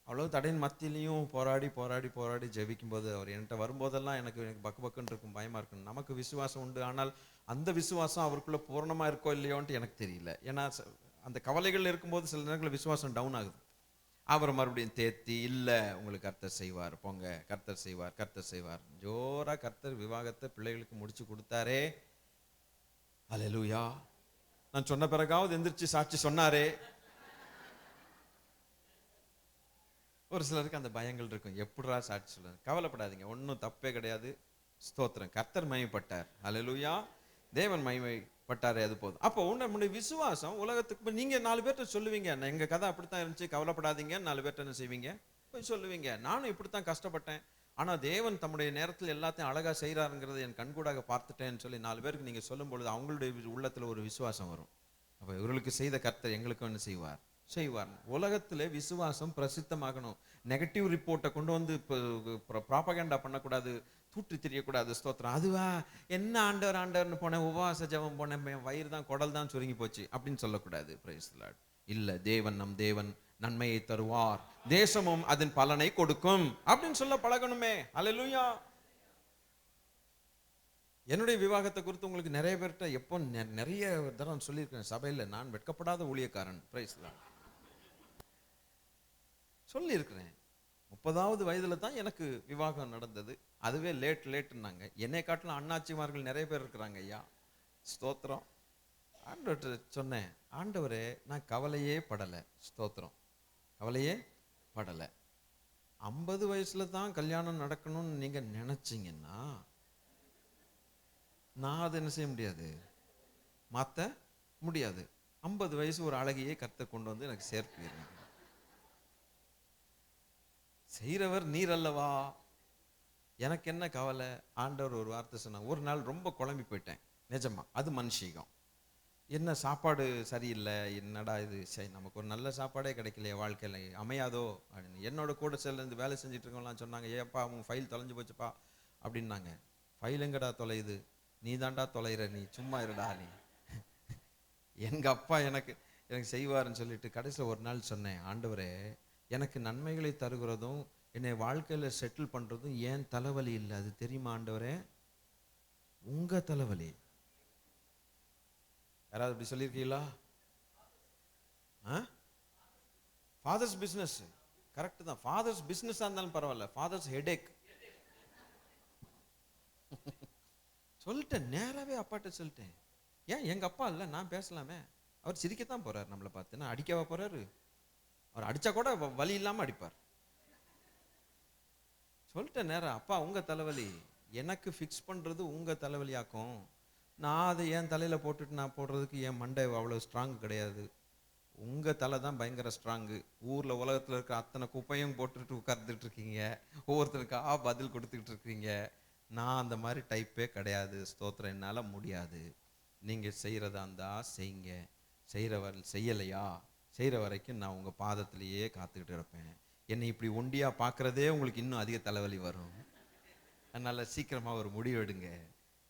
அவ்வளவு தடையின் மத்தியிலையும் போராடி போராடி போராடி ஜெபிக்கும் போது அவர் என்கிட்ட வரும்போதெல்லாம் எனக்கு பக்கு பக்குன்னு இருக்கும், பயமா இருக்கும். நமக்கு விசுவாசம் உண்டு, ஆனால் அந்த விசுவாசம் அவருக்குள்ள பூர்ணமா இருக்கோ இல்லையோன்ட்டு எனக்கு தெரியல. ஏன்னா அந்த கவலைகள் இருக்கும்போது சில நேரங்களில் விசுவாசம் டவுன் ஆகுது. அவர் மறுபடியும் தேத்தி, இல்லை உங்களுக்கு கர்த்தர் செய்வார், போங்க கர்த்தர் செய்வார், கர்த்தர் செய்வார். ஜோரா கர்த்தர் விவாகத்தை பிள்ளைகளுக்கு முடிச்சு கொடுத்தாரே. அல்லேலூயா. நான் சொன்ன பிறகாவது எந்திரிச்சு சாட்சி சொன்னாரே. ஒரு சிலருக்கு அந்த பயங்கள் இருக்கும், எப்படிரா சாட்சி சொல்ல. கவலைப்படாதீங்க, ஒன்றும் தப்பே கிடையாது. ஸ்தோத்திரம். கர்த்தர் மகிமைப்பட்டார். அல்லேலூயா. தேவன் மகிமைப்பட்டாரே, அது போதும். அப்போ நம்முடைய விசுவாசம் உலகத்துக்கு நீங்க 4 பேர்ட்ட சொல்லுவீங்க, எங்க கதை அப்படித்தான் இருந்துச்சு, கவலைப்படாதீங்க. 4 பேர்ட்ட என்ன செய்வீங்க? போய் சொல்லுவீங்க, நானும் இப்படித்தான் கஷ்டப்பட்டேன், ஆனா தேவன் தம்முடைய நேரத்தில் எல்லாத்தையும் அழகா செய்யறாருங்கிறத என் கண்கூடாக பார்த்துட்டேன்னு சொல்லி 4 பேருக்கு நீங்க சொல்லும் பொழுது அவங்களுடைய உள்ளத்துல ஒரு விசுவாசம் வரும். அப்ப இவர்களுக்கு செய்த கர்த்தர் எங்களுக்கும் என்ன செய்வார்? செய்வார். உலகத்துல விசுவாசம் பிரசித்தமாகணும். நெகட்டிவ் ரிப்போர்ட்டை கொண்டு வந்து ப்ராபகண்டா பண்ணக்கூடாது, தூற்றி தெரியக்கூடாது. ஸ்தோத்திரம். அதுவா என்ன ஆண்டவர் ஆண்டவர்னு போனேன், உபவாச ஜெபம் போனேன், வயிறு தான் குடல் தான் சுருங்கி போச்சு அப்படின்னு சொல்லக்கூடாது. Price the Lord. இல்ல, தேவன் நம் தேவன் நன்மையை தருவார், தேசமும் அதன் பலனை கொடுக்கும் அப்படின்னு சொல்ல பழகணுமே. அல்லேலூயா. என்னுடைய விவாகத்தை குறித்து உங்களுக்கு நிறைய பேர்கிட்ட எப்போ நிறைய தரம் சொல்லியிருக்கேன் சபையில். நான் வெட்கப்படாத ஊழியக்காரன். Price the Lord. சொல்லியிருக்கிறேன். 30வது வயதுல தான் எனக்கு விவாகம் நடந்தது. அதுவே லேட்டுன்னாங்க. என்னை காட்டிலும் அண்ணாச்சிமார்கள் நிறைய பேர் இருக்கிறாங்க ஐயா. ஸ்தோத்திரம். ஆண்டவர்கிட்ட சொன்னேன், ஆண்டவரே நான் கவலையே படலை. ஸ்தோத்திரம். கவலையே படலை. 50 வயசுல தான் கல்யாணம் நடக்கணும்னு நீங்க நினைச்சீங்கன்னா நான் அதை என்ன செய்ய முடியாது, மாற்ற முடியாது. 50 வயசு ஒரு அழகையே கர்த்தர் கொண்டு வந்து எனக்கு சேர்க்கிறீங்க. செய்கிறவர் நீர் அல்லவா, எனக்கு என்ன கவலை. ஆண்டவர் ஒரு வார்த்தை சொன்னாங்க. ஒரு நாள் ரொம்ப குழம்பி போயிட்டேன், நிஜமா. அது மனுஷீகம். என்ன சாப்பாடு சரியில்லை, என்னடா இது, சரி நமக்கு ஒரு நல்ல சாப்பாடே கிடைக்கலையே, வாழ்க்கையில் அமையாதோ அப்படின்னு. என்னோட கூட சேர்ந்து வேலை செஞ்சுட்டு இருக்கவங்களாம் சொன்னாங்க, ஏப்பா உன் ஃபைல் தொலைஞ்சு போச்சுப்பா அப்படின்னாங்க. ஃபைல் எங்கடா தொலையுது, நீ தாண்டா தொலைகிற, நீ சும்மா இருடா நீ. எங்க அப்பா எனக்கு செய்வாருன்னு சொல்லிட்டு கடைசியில் ஒரு நாள் சொன்னேன், ஆண்டவரே எனக்கு நன்மைகளை தருகிறதும் என்னை வாழ்க்கையில் செட்டில் பண்ணுறதும் ஏன் தலைவலி இல்லை, அது தெரியுமா ஆண்டவரே, உங்க தலைவலி. யாராவது இப்படி சொல்லியிருக்கீங்களா? ஃபாதர்ஸ் பிஸ்னஸ் கரெக்டு தான். ஃபாதர்ஸ் பிஸ்னஸாக இருந்தாலும் பரவாயில்ல, ஃபாதர்ஸ் ஹெடேக். சொல்லிட்டேன், நேராகவே அப்பாட்ட சொல்லிட்டேன். ஏன் எங்கள் அப்பா இல்லை, நான் பேசலாமே. அவர் சிரிக்கத்தான் போறார் நம்மளை பார்த்து, நான் அடிக்கவா போறாரு? அவர் அடிச்சா கூட வலி இல்லாமல் அடிப்பார். சொல்லிட்டேன் நேரம், அப்பா உங்க தலைவலி, எனக்கு ஃபிக்ஸ் பண்றது உங்க தலைவலியாக்கும். நான் அதை என் தலையில போட்டுட்டு நான் போடுறதுக்கு என் மண்டை அவ்வளோ ஸ்ட்ராங் கிடையாது. உங்க தலை தான் பயங்கர ஸ்ட்ராங்கு. ஊர்ல உலகத்துல இருக்க அத்தனை குப்பையும் போட்டுட்டு உட்கார்ந்துட்டு இருக்கீங்க, ஒவ்வொருத்தருக்கா பதில் கொடுத்துக்கிட்டு இருக்கீங்க. நான் அந்த மாதிரி டைப்பே கிடையாது. ஸ்தோத்திரம். என்னால முடியாது. நீங்க செய்யறதா இருந்தா செய்யுங்க, செய்யலையா, செய்கிற வரைக்கும் நான் உங்கள் பாதத்திலேயே காத்துக்கிட்டு இருப்பேன். என்னை இப்படி ஒண்டியா பார்க்குறதே உங்களுக்கு இன்னும் அதிக தலைவலி வரும். அதனால் சீக்கிரமாக ஒரு முடிவு எடுங்க.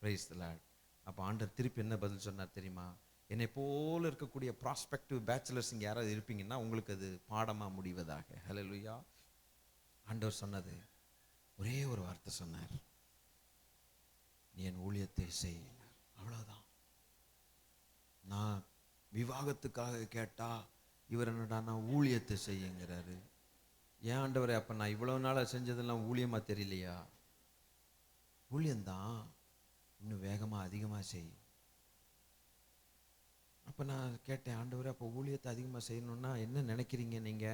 Price the Lord. அப்போ ஆண்டவர் திருப்பி என்ன பதில் சொன்னார் தெரியுமா? என்னை போல இருக்கக்கூடிய ப்ராஸ்பெக்டிவ் பேச்சுலர்ஸ் இங்கே யாராவது இருப்பீங்கன்னா உங்களுக்கு அது பாடமாக முடிவதாக. ஹல்லேலூயா. ஆண்டவர் சொன்னது ஒரே ஒரு வார்த்தை சொன்னார், நீ என் ஊழியத்தை செய். அவ்வளோதான். நான் விவாகத்துக்காக கேட்டா இவர் என்னடா நான் ஊழியத்தை செய்யுங்கிறாரு. ஏன் ஆண்டவரே, அப்ப நான் இவ்வளவு நாளா செஞ்சதெல்லாம் ஊழியமா தெரியலையா? ஊழியம்தான், இன்னும் வேகமா அதிகமா செய். அப்ப நான் கேட்டேன், ஆண்டவரே அப்ப ஊழியத்தை அதிகமா செய்யணும்னா என்ன நினைக்கிறீங்க நீங்க?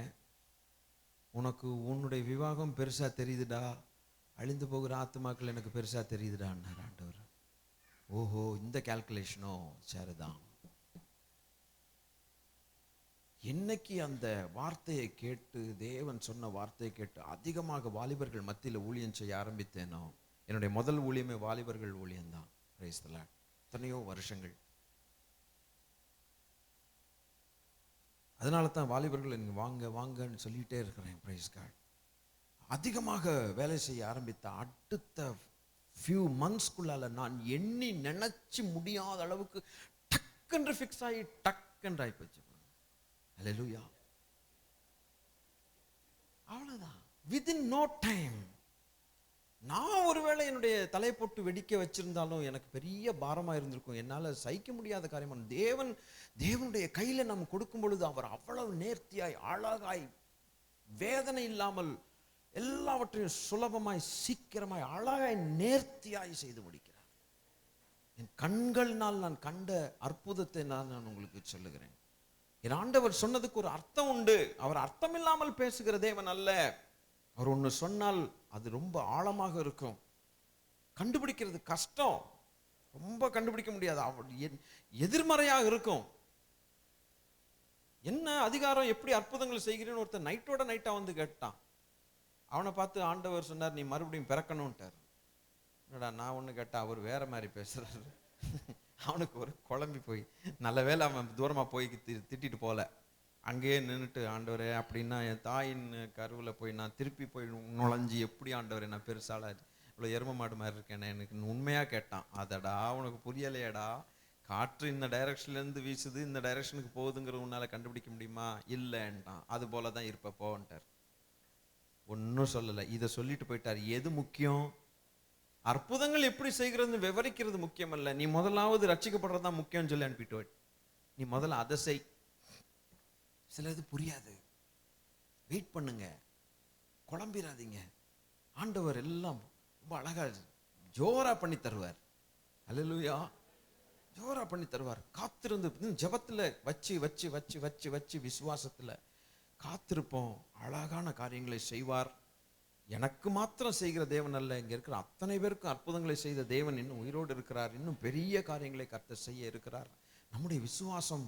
உனக்கு உன்னுடைய விவாகம் பெருசா தெரியுதுடா, அழிந்து போகிற ஆத்துமாக்கள் எனக்கு பெருசா தெரியுதுடான்னார் ஆண்டவர். ஓஹோ, இந்த கால்குலேஷனோ, சரிதான். என்னைக்கு அந்த வார்த்தையை கேட்டு, தேவன் சொன்ன வார்த்தையை கேட்டு அதிகமாக வாலிபர்கள் மத்தியில் ஊழியம் செய்ய ஆரம்பித்தேனோ, என்னுடைய முதல் ஊழியமே வாலிபர்கள் ஊழியம்தான். Price the Lord. எத்தனையோ வருஷங்கள். அதனால தான் வாலிபர்கள் நீங்க வாங்க வாங்கன்னு சொல்லிட்டே இருக்கிறேன். Praise God. அதிகமாக வேலை செய்ய ஆரம்பித்த அடுத்த ஃபியூ மந்த்ஸ்க்குள்ளால நான் எண்ணி நினைச்சு முடியாத அளவுக்கு டக்குன்று ஃபிக்ஸ் ஆகி டக்குன்று ஆயிப்போச்சு. ஹல்லேலூயா. அவ்வளவுதான். Within no time. நான் ஒருவேளை என்னுடைய தலை போட்டு வெடிக்க வச்சிருந்தாலும் எனக்கு பெரிய பாரமா இருந்திருக்கும். என்னால சகிக்க முடியாத காரியமான தேவனுடைய கையில நாம் கொடுக்கும் பொழுது அவர் அவ்வளவு நேர்த்தியாய் அழகாய் வேதனை இல்லாமல் எல்லாவற்றையும் சுலபமாய் சீக்கிரமாய் அழகாய் நேர்த்தியாய் செய்து முடிக்கிறார். என் கண்களினால் நான் கண்ட அற்புதத்தை நான் உங்களுக்கு சொல்லுகிறேன். என் ஆண்டவர் சொன்னதுக்கு ஒரு அர்த்தம் உண்டு. அவர் அர்த்தம் இல்லாமல் பேசுகிற தேவன் அல்ல. அவர் ஒன்று சொன்னால் அது ரொம்ப ஆழமாக இருக்கும். கண்டுபிடிக்கிறது கஷ்டம், ரொம்ப கண்டுபிடிக்க முடியாது. அவர் எதிர்மறையாக இருக்கும். என்ன அதிகாரம், எப்படி அற்புதங்கள் செய்கிறேன்னு ஒருத்தர் நைட்டோட நைட்டா வந்து கேட்டான். அவனை பார்த்து ஆண்டவர் சொன்னார், நீ மறுபடியும் பிறக்கணும்ட்டார். என்னடா நான் ஒன்று கேட்டா அவர் வேற மாதிரி பேசுறாரு. அவனுக்கு ஒரு குழம்பி போய், நல்ல வேளை அவன் தூரமா போய் திட்டிட்டு போல. அங்கேயே நின்றுட்டு, ஆண்டவரே அப்படின்னா என் தாயின் கருவில் போய் நான் திருப்பி போய் நுழைஞ்சி எப்படி ஆண்டவரே நான் பெருசால இவ்வளோ எரும மாடு மாதிரி இருக்கேன் எனக்கு உண்மையாக கேட்டான். அதடா உனக்கு புரியலையடா, காற்று இந்த டைரக்ஷன்லேருந்து வீசுது, இந்த டைரக்ஷனுக்கு போகுதுங்கிற உன்னால கண்டுபிடிக்க முடியுமா? இல்லைன்ட்டான். அது போல தான் இருப்ப போன்ட்டார். ஒன்றும் சொல்லலை. இதை சொல்லிட்டு போயிட்டார். எது முக்கியம்? அற்புதங்கள் எப்படி செய்கிறதுன்னு விவரிக்கிறது முக்கியம் அல்ல. நீ முதலாவது ரட்சிக்கப்படுறதா முக்கியம்னு சொல்லி அனுப்பிட்டு, நீ முதல்ல அதை செய். சிலது புரியாது, வெயிட் பண்ணுங்க, குழம்பிடாதீங்க. ஆண்டவர் எல்லாம் ரொம்ப அழகா ஜோரா பண்ணி தருவார். அல்லேலூயா. ஜோரா பண்ணி தருவார். காத்திருந்து ஜெபத்துல வச்சு வச்சு வச்சு வச்சு வச்சு விசுவாசத்துல காத்திருப்போம். அழகான காரியங்களை செய்வார். எனக்கு மாத்திரம் செய்கிற தேவன் அல்ல, இங்க இருக்கிற அத்தனை பேருக்கும் அற்புதங்களை செய்த தேவன் இன்னும் உயிரோடு இருக்கிறார். இன்னும் பெரிய காரியங்களை கர்த்தர் செய்ய இருக்கிறார். நம்முடைய விசுவாசம்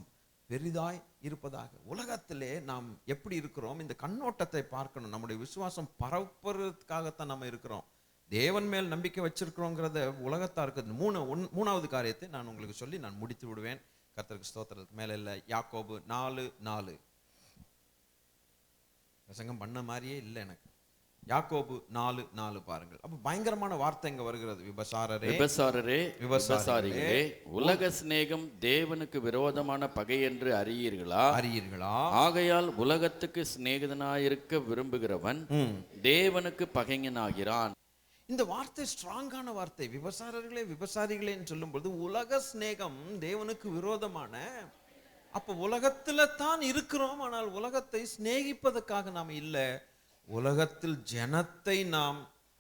பெரிதாய் இருப்பதாக. உலகத்திலே நாம் எப்படி இருக்கிறோம், இந்த கண்ணோட்டத்தை பார்க்கணும். நம்முடைய விசுவாசம் பரப்புறதுக்காகத்தான் நம்ம இருக்கிறோம். தேவன் மேல் நம்பிக்கை வச்சிருக்கிறோங்கிறத உலகத்தாருக்கு மூணாவது காரியத்தை நான் உங்களுக்கு சொல்லி நான் முடித்து விடுவேன். கர்த்தருக்கு ஸ்தோத்திரத்துக்கு மேல இல்லை. யாக்கோபு 4:4 பிரசங்கம் பண்ண மாதிரியே இல்லை எனக்கு. யாக்கோபு 4:4 பாருங்கள். அப்ப பயங்கரமான வார்த்தை இங்க வருகிறது. விபசாரரே, உலக சிநேகம் தேவனுக்கு விரோதமான பகை என்று அறியீர்களா? ஆகையால் உலகத்துக்கு சிநேகிதனாயிருக்க விரும்புகிறவன் தேவனுக்கு பகைஞனாகிறான். இந்த வார்த்தை ஸ்ட்ராங்கான வார்த்தை. விபசாரர்களே விபசாரிகளேன்னு சொல்லும்போது உலக சிநேகம் தேவனுக்கு விரோதமான. அப்ப உலகத்துல தான் இருக்கிறோம், ஆனால் உலகத்தை சிநேகிப்பதற்காக நாம் இல்லை. உலகத்தில் ஜனத்தை நாம்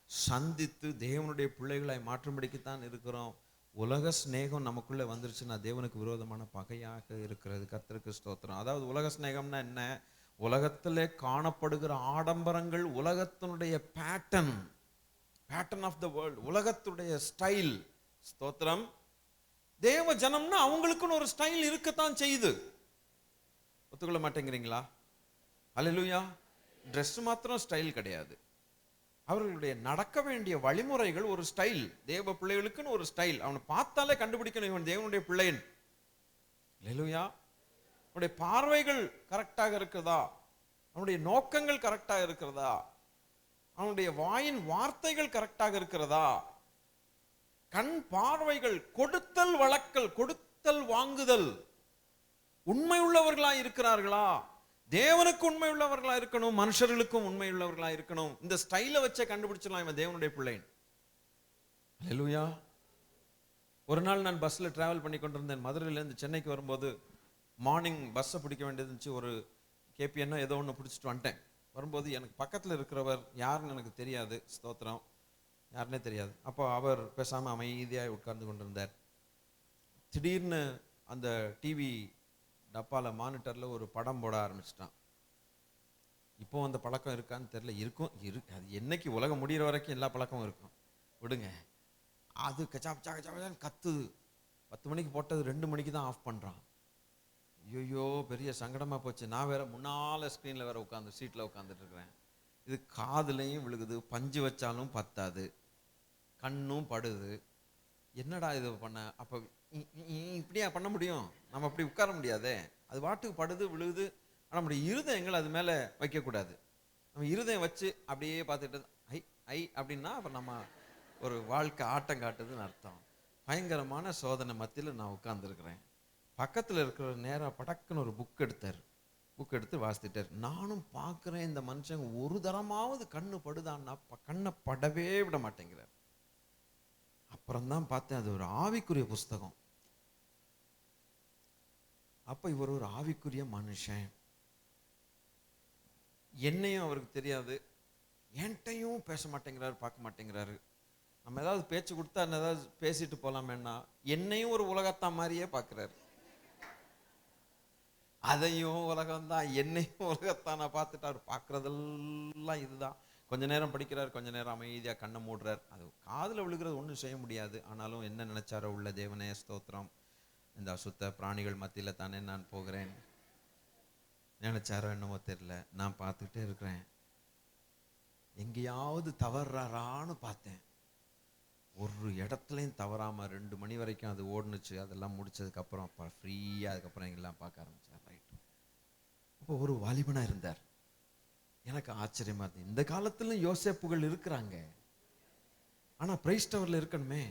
சந்தித்து தேவனுடைய பிள்ளைகளாய் மாற்றும்படிக்குத்தான் இருக்கிறோம். உலக சிநேகம் நமக்குள்ள வந்துருச்சுன்னா தேவனுக்கு விரோதமான பகையாக இருக்கிறது. கர்த்தருக்கு ஸ்தோத்திரம். அதாவது உலக சிநேகம்னா என்ன? உலகத்திலே காணப்படுகிற ஆடம்பரங்கள், உலகத்தினுடைய பேட்டர்ன் ஆஃப் த வேர்ல்ட், உலகத்துடைய ஸ்டைல். ஸ்தோத்திரம். தேவ ஜனம்னா அவங்களுக்குன்னு ஒரு ஸ்டைல் இருக்கத்தான் செய்யுது. ஒத்துக்கொள்ள மாட்டேங்கிறீங்களா? அல்லேலூயா. ட்ரெஸ் மாத்திரம் ஸ்டைல் கிடையாது. அவர்களுடைய நடக்க வேண்டிய வழிமுறைகள் ஒரு ஸ்டைல். தேவ பிள்ளைகளுக்குன்னு ஒரு ஸ்டைல். அவனை பார்த்தாலே கண்டுபிடிக்கணும் இவன் தேவனுடைய பிள்ளைன். அல்லேலூயா. அவனுடைய பார்வைகள் கரெக்டாக இருக்கிறதா? அவனுடைய நோக்கங்கள் கரெக்டாக இருக்கிறதா? அவனுடைய வாயின் வார்த்தைகள் கரெக்டாக இருக்கிறதா? கண் பார்வைகள், கொடுத்தல் வழக்கல், கொடுத்தல் வாங்குதல், உண்மை உள்ளவர்களா இருக்கிறார்களா? தேவனுக்கு உண்மை உள்ளவர்களா இருக்கணும், மனுஷர்களுக்கும் உண்மை உள்ளவர்களா இருக்கணும். இந்த ஸ்டைல வச்சே கண்டுபிடிச்சிடலாம் இவன் தேவனுடைய பிள்ளை. அல்லேலூயா. ஒரு நாள் நான் பஸ்ல டிராவல் பண்ணி கொண்டிருந்தேன். மதுரையிலேருந்து சென்னைக்கு வரும்போது மார்னிங் பஸ்ஸை பிடிக்க வேண்டியது இருந்துச்சு. ஒரு கேபிஎன்னோ ஏதோ ஒன்று பிடிச்சிட்டு வந்துட்டேன். வரும்போது எனக்கு பக்கத்தில் இருக்கிறவர் யாருன்னு எனக்கு தெரியாது. ஸ்தோத்திரம். யாருன்னே தெரியாது. அப்போ அவர் பேசாமல் அமைதியாக உட்கார்ந்து கொண்டிருந்தார். திடீர்னு அந்த டிவி டப்பால மானிட்டரில் ஒரு படம் போட ஆரம்பிச்சிட்டான். இப்போ அந்த பழக்கம் இருக்கான்னு தெரியல. இருக்கு. அது என்னைக்கு உலகம் முடிகிற வரைக்கும் எல்லா பழக்கமும் இருக்கும், விடுங்க. அது கச்சான்னு கத்துது. 10 மணிக்கு போட்டது 2 மணிக்கு தான் ஆஃப் பண்ணுறான். ஐயோ பெரிய சங்கடமாக போச்சு. நான் வேற முன்னால் ஸ்க்ரீனில் வேற உட்காந்து சீட்டில் உட்காந்துட்டு இருக்கிறேன். இது காதுலையும் விழுகுது, பஞ்சு வச்சாலும் பத்தாது, கண்ணும் படுது. என்னடா இது பண்ண? அப்போ இப்படியா பண்ண முடியும்? நம்ம அப்படி உட்கார முடியாதே. அது வாட்டுக்கு படுது விழுகுது. ஆனா நம்முடைய இருதயங்கள் அது மேல வைக்கக்கூடாது. நம்ம இருதயம் வச்சு அப்படியே பார்த்துட்டு ஐ ஐ அப்படின்னா அப்புறம் நம்ம ஒரு வாழ்க்கை ஆட்டம் காட்டுதுன்னு அர்த்தம். பயங்கரமான சோதனை மத்தியில் நான் உட்கார்ந்துருக்கிறேன். பக்கத்தில் இருக்கிற நேராக படக்குன்னு ஒரு புக் எடுத்து வாசித்துட்டார். நானும் பார்க்குறேன், இந்த மனுஷன் ஒரு தரமாவது கண்ணு படுதான்னா கண்ணை படவே விட மாட்டேங்கிறார். அப்புறம்தான் பார்த்தேன் அது ஒரு ஆவிக்குரிய புஸ்தகம். அப்ப இவர் ஒரு ஆவிக்குரிய மனுஷன். என்னையும் அவருக்கு தெரியாது, என்கிட்டையும் பேச மாட்டேங்கிறாரு, பார்க்க மாட்டேங்கிறாரு. நம்ம ஏதாவது பேச்சு கொடுத்தா ஏதாவது பேசிட்டு போலாமேன்னா என்னையும் ஒரு உலகத்தான் மாதிரியே பார்க்கிறாரு. அதையும் உலகம்தான், என்னையும் உலகத்தான் நான் பார்த்துட்டாரு. பார்க்கறதெல்லாம் இதுதான். கொஞ்ச நேரம் படிக்கிறார், கொஞ்ச நேரம் அமைதியா கண்ணை மூடுறார். அது காதுல விழுகிறது ஒன்றும் செய்ய முடியாது. ஆனாலும் என்ன நினைச்சாரோ உள்ள தேவனே ஸ்தோத்திரம், இந்த அசுத்த பிராணிகள் மத்தியில தானே நான் போகிறேன் நினைச்சாரோ என்னமோ தெரியல. நான் பார்த்துக்கிட்டே இருக்கிறேன். எங்கேயாவது தவறாரான்னு பார்த்தேன். ஒரு இடத்துலையும் தவறாம 2 மணி வரைக்கும் அது ஓடுனுச்சு. அதெல்லாம் முடிச்சதுக்கு அப்புறம் அப்ப ஃப்ரீயா அதுக்கப்புறம் எங்கெல்லாம் பார்க்க ஆரம்பிச்சார். ரைட். அப்போ ஒரு வாலிபனா இருந்தார். எனக்கு ஆச்சரியமா இருந்தது. இந்த காலத்துல யோசேப்புகள் இருக்கிறாங்க. ஆனா பிரைஸ் டவர்ல இருக்கணுமே,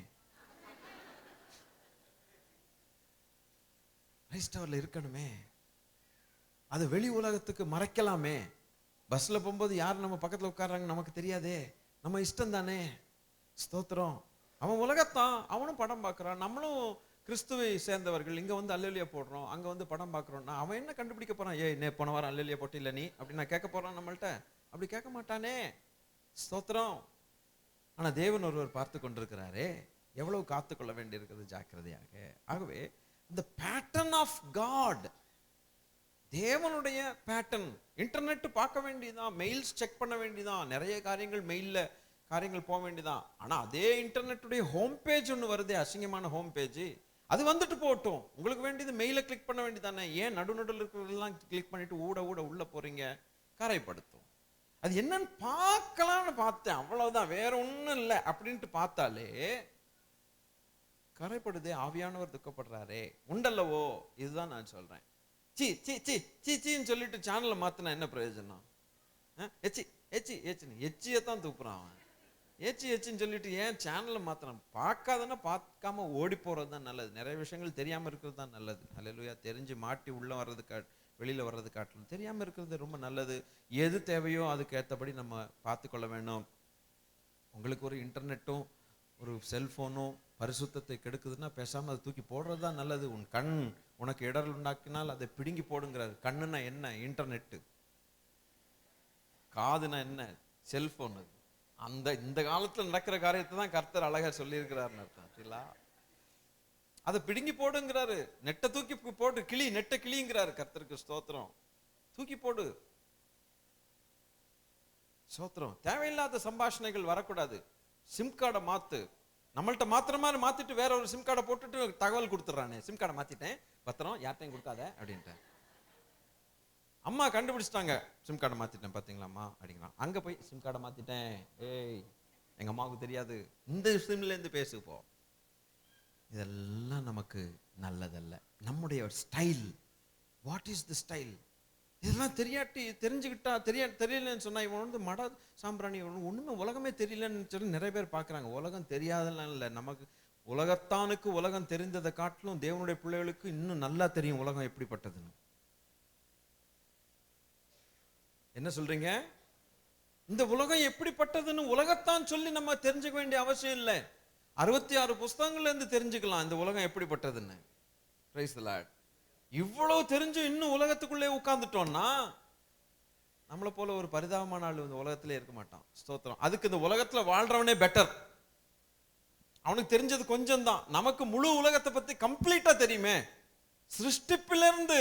பிரைஸ் டவர்ல இருக்கணுமே. அது வெளி உலகத்துக்கு மறைக்கலாமே. பஸ்ல போகும்போது யார் நம்ம பக்கத்துல உட்கார்றாங்க நமக்கு தெரியாதே, நம்ம இஷ்டம் தானே. ஸ்தோத்திரம். அவன் உலகத்தான், அவனும் படம் பார்க்கறான். நம்மளும் கிறிஸ்துவை சேர்ந்தவர்கள் இங்க வந்து அல்லேலியா போடுறோம், அங்க வந்து படம் பார்க்கறோம்னா அவன் என்ன கண்டுபிடிக்க போறான்? ஏய் போன வாரம் அல்லேலியா போட்டு இல்ல நீ அப்படி நான் கேட்க போறான் நம்மள்ட்ட? அப்படி கேட்க மாட்டானே. ஸ்தோத்திரம். ஆனா தேவன் ஒருவர் பார்த்து கொண்டிருக்கிறாரே, எவ்வளவு காத்துக்கொள்ள வேண்டி இருக்கிறது ஜாக்கிரதையாக. ஆகவே இந்த பேட்டர்ன் ஆஃப் காட், தேவனுடைய பேட்டர்ன். இன்டர்நெட் பார்க்க வேண்டியதான், மெயில்ஸ் செக் பண்ண வேண்டியதான், நிறைய காரியங்கள் மெயில்ல காரியங்கள் போக வேண்டியதான். ஆனா அதே இன்டர்நெட்டுடைய ஹோம் பேஜ் ஒன்று வருதே, அசிங்கமான ஹோம் பேஜ், அது வந்துட்டு போகட்டும். உங்களுக்கு வேண்டியது மெயிலை கிளிக் பண்ண வேண்டியதானே. ஏன் நடுநடுவில் இருக்கிறதெல்லாம் கிளிக் பண்ணிட்டு ஊட உள்ள போறீங்க? கரைப்படுத்தும். அது என்னன்னு பார்க்கலாம்னு பார்த்தேன், அவ்வளவுதான், வேற ஒண்ணும் இல்லை அப்படின்ட்டு பார்த்தாலே கரைப்படுதே. ஆவியானவர் துக்கப்படுறாரே உண்டல்லவோ. இதுதான் நான் சொல்றேன். சி சி சி சி சின்னு சொல்லிட்டு சேனலை மாத்தினா என்ன பிரயோஜனம்? எச்சி எச்சி எச்சின்னு எச்சியத்தான் தூக்குறான் அவன். எச்சின்னு சொல்லிட்டு ஏன் சேனலை மாத்திரம்? பார்க்காதன்னா பார்க்காம ஓடி போறது தான் நல்லது. நிறைய விஷயங்கள் தெரியாம இருக்கிறது தான் நல்லது. அல்லேலூயா. தெரிஞ்சு மாட்டி உள்ள வர்றது வெளியில வர்றது காட்டிலும் தெரியாம இருக்கிறது ரொம்ப நல்லது. எது தேவையோ அதுக்கு ஏற்றபடி நம்ம பார்த்துக்கொள்ள வேணும். உங்களுக்கு ஒரு இன்டர்நெட்டும் ஒரு செல்போனும் பரிசுத்தத்தை கெடுக்குதுன்னா பேசாம அதை தூக்கி போடுறது தான் நல்லது. உன் கண் உனக்கு இடர் உண்டாக்கினால் அதை பிடுங்கி போடுங்கிறாரு. கண்ணுன்னா என்ன? இன்டர்நெட்டு. காதுனா என்ன? செல்போன். அந்த இந்த காலத்துல நடக்கிற காரியத்தை தான் கர்த்தர் அழகா சொல்லியிருக்கிறாருன்னு அர்த்தம். அதை பிடுங்கி போடுங்கிறாரு. நெட்டை தூக்கி போட்டு கிளி, நெட்டை கிளிங்கிறாரு. கர்த்தருக்கு ஸ்தோத்திரம். தூக்கி போடு. ஸ்தோத்திரம். தேவையில்லாத சம்பாஷணைகள் வரக்கூடாது. சிம் கார்டை மாத்து. நம்மள்ட்ட மாத்திரமா மாத்திட்டு வேற ஒரு சிம் கார்டை போட்டுட்டு தகவல் கொடுத்துட்றானே, சிம் கார்டை மாத்திட்டேன் பத்திரம் யார்ட்டையும் கொடுக்காத அப்படின்ட்டு. அம்மா கண்டுபிடிச்சிட்டாங்க, சிம் கார்டை மாத்திட்டேன் பாத்தீங்களாம்மா அப்படிங்கிறான். அங்க போய் சிம் கார்டை மாத்திட்டேன், ஏய் எங்க அம்மாவுக்கு தெரியாது, இந்த சிம்ல இருந்து பேசு போ. இதெல்லாம் நமக்கு நல்லதல்ல. நம்முடைய style, what is the style? இதெல்லாம் தெரிஞ்சுக்கிட்டா தெரியலன்னு சொன்னா இவன் வந்து மட சாம்பிராணி, ஒண்ணுமே உலகமே தெரியலன்னு சொல்லி நிறைய பேர் பாக்குறாங்க. உலகம் தெரியாதெல்லாம் இல்லை. நமக்கு உலகத்தானுக்கு உலகம் தெரிந்ததை காட்டிலும் தேவனுடைய பிள்ளைகளுக்கு இன்னும் நல்லா தெரியும் உலகம் எப்படிப்பட்டதுன்னு. என்ன சொல்றீங்க? இந்த உலகம் எப்படிப்பட்டதுன்னு உலகத்தான் சொல்லி நம்ம தெரிஞ்சுக்க வேண்டிய அவசியம் இல்லை. 66 புஸ்தகங்கள்ல இருந்து தெரிஞ்சுக்கலாம் இந்த உலகம் எப்படிப்பட்டதுன்னு. Price the Lord. இவ்வளவு தெரிஞ்சு இன்னும் உலகத்துக்குள்ளே உட்கார்ந்துட்டோம்னா நம்மளை போல ஒரு பரிதாபமான ஆள் இந்த உலகத்திலே இருக்க மாட்டான். ஸ்தோத்திரம். அதுக்கு இந்த உலகத்துல வாழ்றவனே பெட்டர். அவனுக்கு தெரிஞ்சது கொஞ்சம் தான். நமக்கு முழு உலகத்தை பத்தி கம்ப்ளீட்டா தெரியுமே. சிருஷ்டிப்பிலிருந்து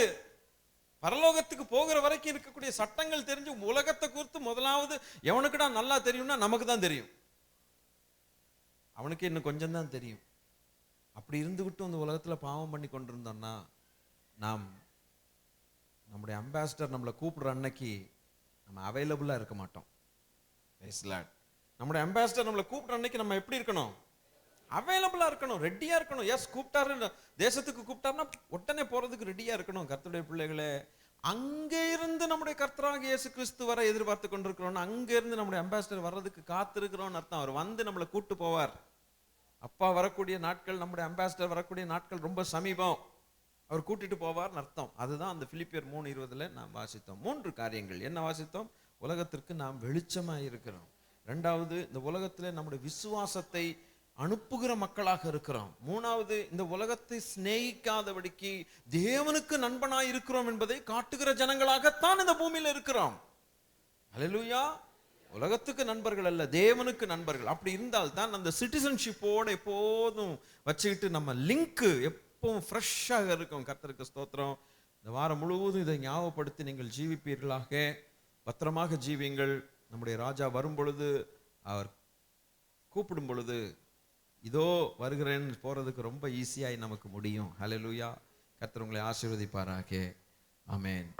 பரலோகத்துக்கு போகிற வரைக்கும் இருக்கக்கூடிய சட்டங்கள் தெரிஞ்சு உலகத்தை குறித்து முதலாவது எவனுக்குடா நல்லா தெரியும்னா நமக்கு தான் தெரியும். அவனுக்கு இன்னும் கொஞ்சம் தான் தெரியும். அப்படி இருந்துகிட்டும் இந்த உலகத்துல பாவம் பண்ணி கொண்டிருந்தோம்னா நாம் நம்முடைய அம்பாசிடர் நம்மளை கூப்பிடுற அன்னைக்கு நம்ம அவைலபிளா இருக்க மாட்டோம். நம்முடைய அம்பாசிடர் நம்மளை கூப்பிடுற அன்னைக்கு நம்ம எப்படி இருக்கணும்? அவைலபிளா இருக்கணும், ரெடியா இருக்கணும். எஸ், கூப்பிட்டாரு, தேசத்துக்கு கூப்பிட்டாருன்னா உடனே போறதுக்கு ரெடியா இருக்கணும். கர்த்தருடைய பிள்ளைகளே, அங்கே இருந்து நம்முடைய கர்த்தராகிய இயேசு கிறிஸ்து வர எதிர்பார்த்து கொண்டிருக்கிறோம். அங்க இருந்து நம்முடைய அம்பாசிடர் வர்றதுக்கு காத்திருக்கிறோம்னு அர்த்தம். அவர் வந்து நம்மளை கூட்டு போவார். அப்பா வரக்கூடிய நாட்கள், நம்முடைய அம்பாசிடர் வரக்கூடிய நாட்கள் ரொம்ப சமீபம். அவர் கூட்டிட்டு போவார்னு அர்த்தம். அதுதான் அந்த பிலிப்பியர் 3:20 நாம் வாசித்தோம். 3 காரியங்கள் என்ன வாசித்தோம்? உலகத்திற்கு நாம் வெளிச்சமாக இருக்கிறோம். 2வது, இந்த உலகத்திலே நம்முடைய விசுவாசத்தை அனுப்புகிற மக்களாக இருக்கிறோம். 3வது, இந்த உலகத்தை சிநேகிக்காதபடிக்கு தேவனுக்கு நண்பனாய் இருக்கிறோம் என்பதை காட்டுகிற ஜனங்களாகத்தான் இந்த பூமியில இருக்கிறோம். அல்லேலூயா. உலகத்துக்கு நண்பர்கள் அல்ல, தேவனுக்கு நண்பர்கள். அப்படி இருந்தால் தான் அந்த சிட்டிசன்ஷிப்போட எப்போதும் வச்சுக்கிட்டு நம்ம லிங்க் எப்பவும் ஃப்ரெஷ்ஷாக இருக்கும். கர்த்தருக்கு ஸ்தோத்திரம். இந்த வாரம் முழுவதும் இதை ஞாபகப்படுத்தி நீங்கள் ஜீவிப்பீர்களாக. பத்திரமாக ஜீவிங்கள். நம்முடைய ராஜா வரும் பொழுது, அவர் கூப்பிடும் பொழுது, இதோ வருகிறேன்னு போறதுக்கு ரொம்ப ஈஸியாய் நமக்கு முடியும். ஹல்லேலூயா. கர்த்தர் உங்களை ஆசீர்வதிப்பாராக. ஆமென்.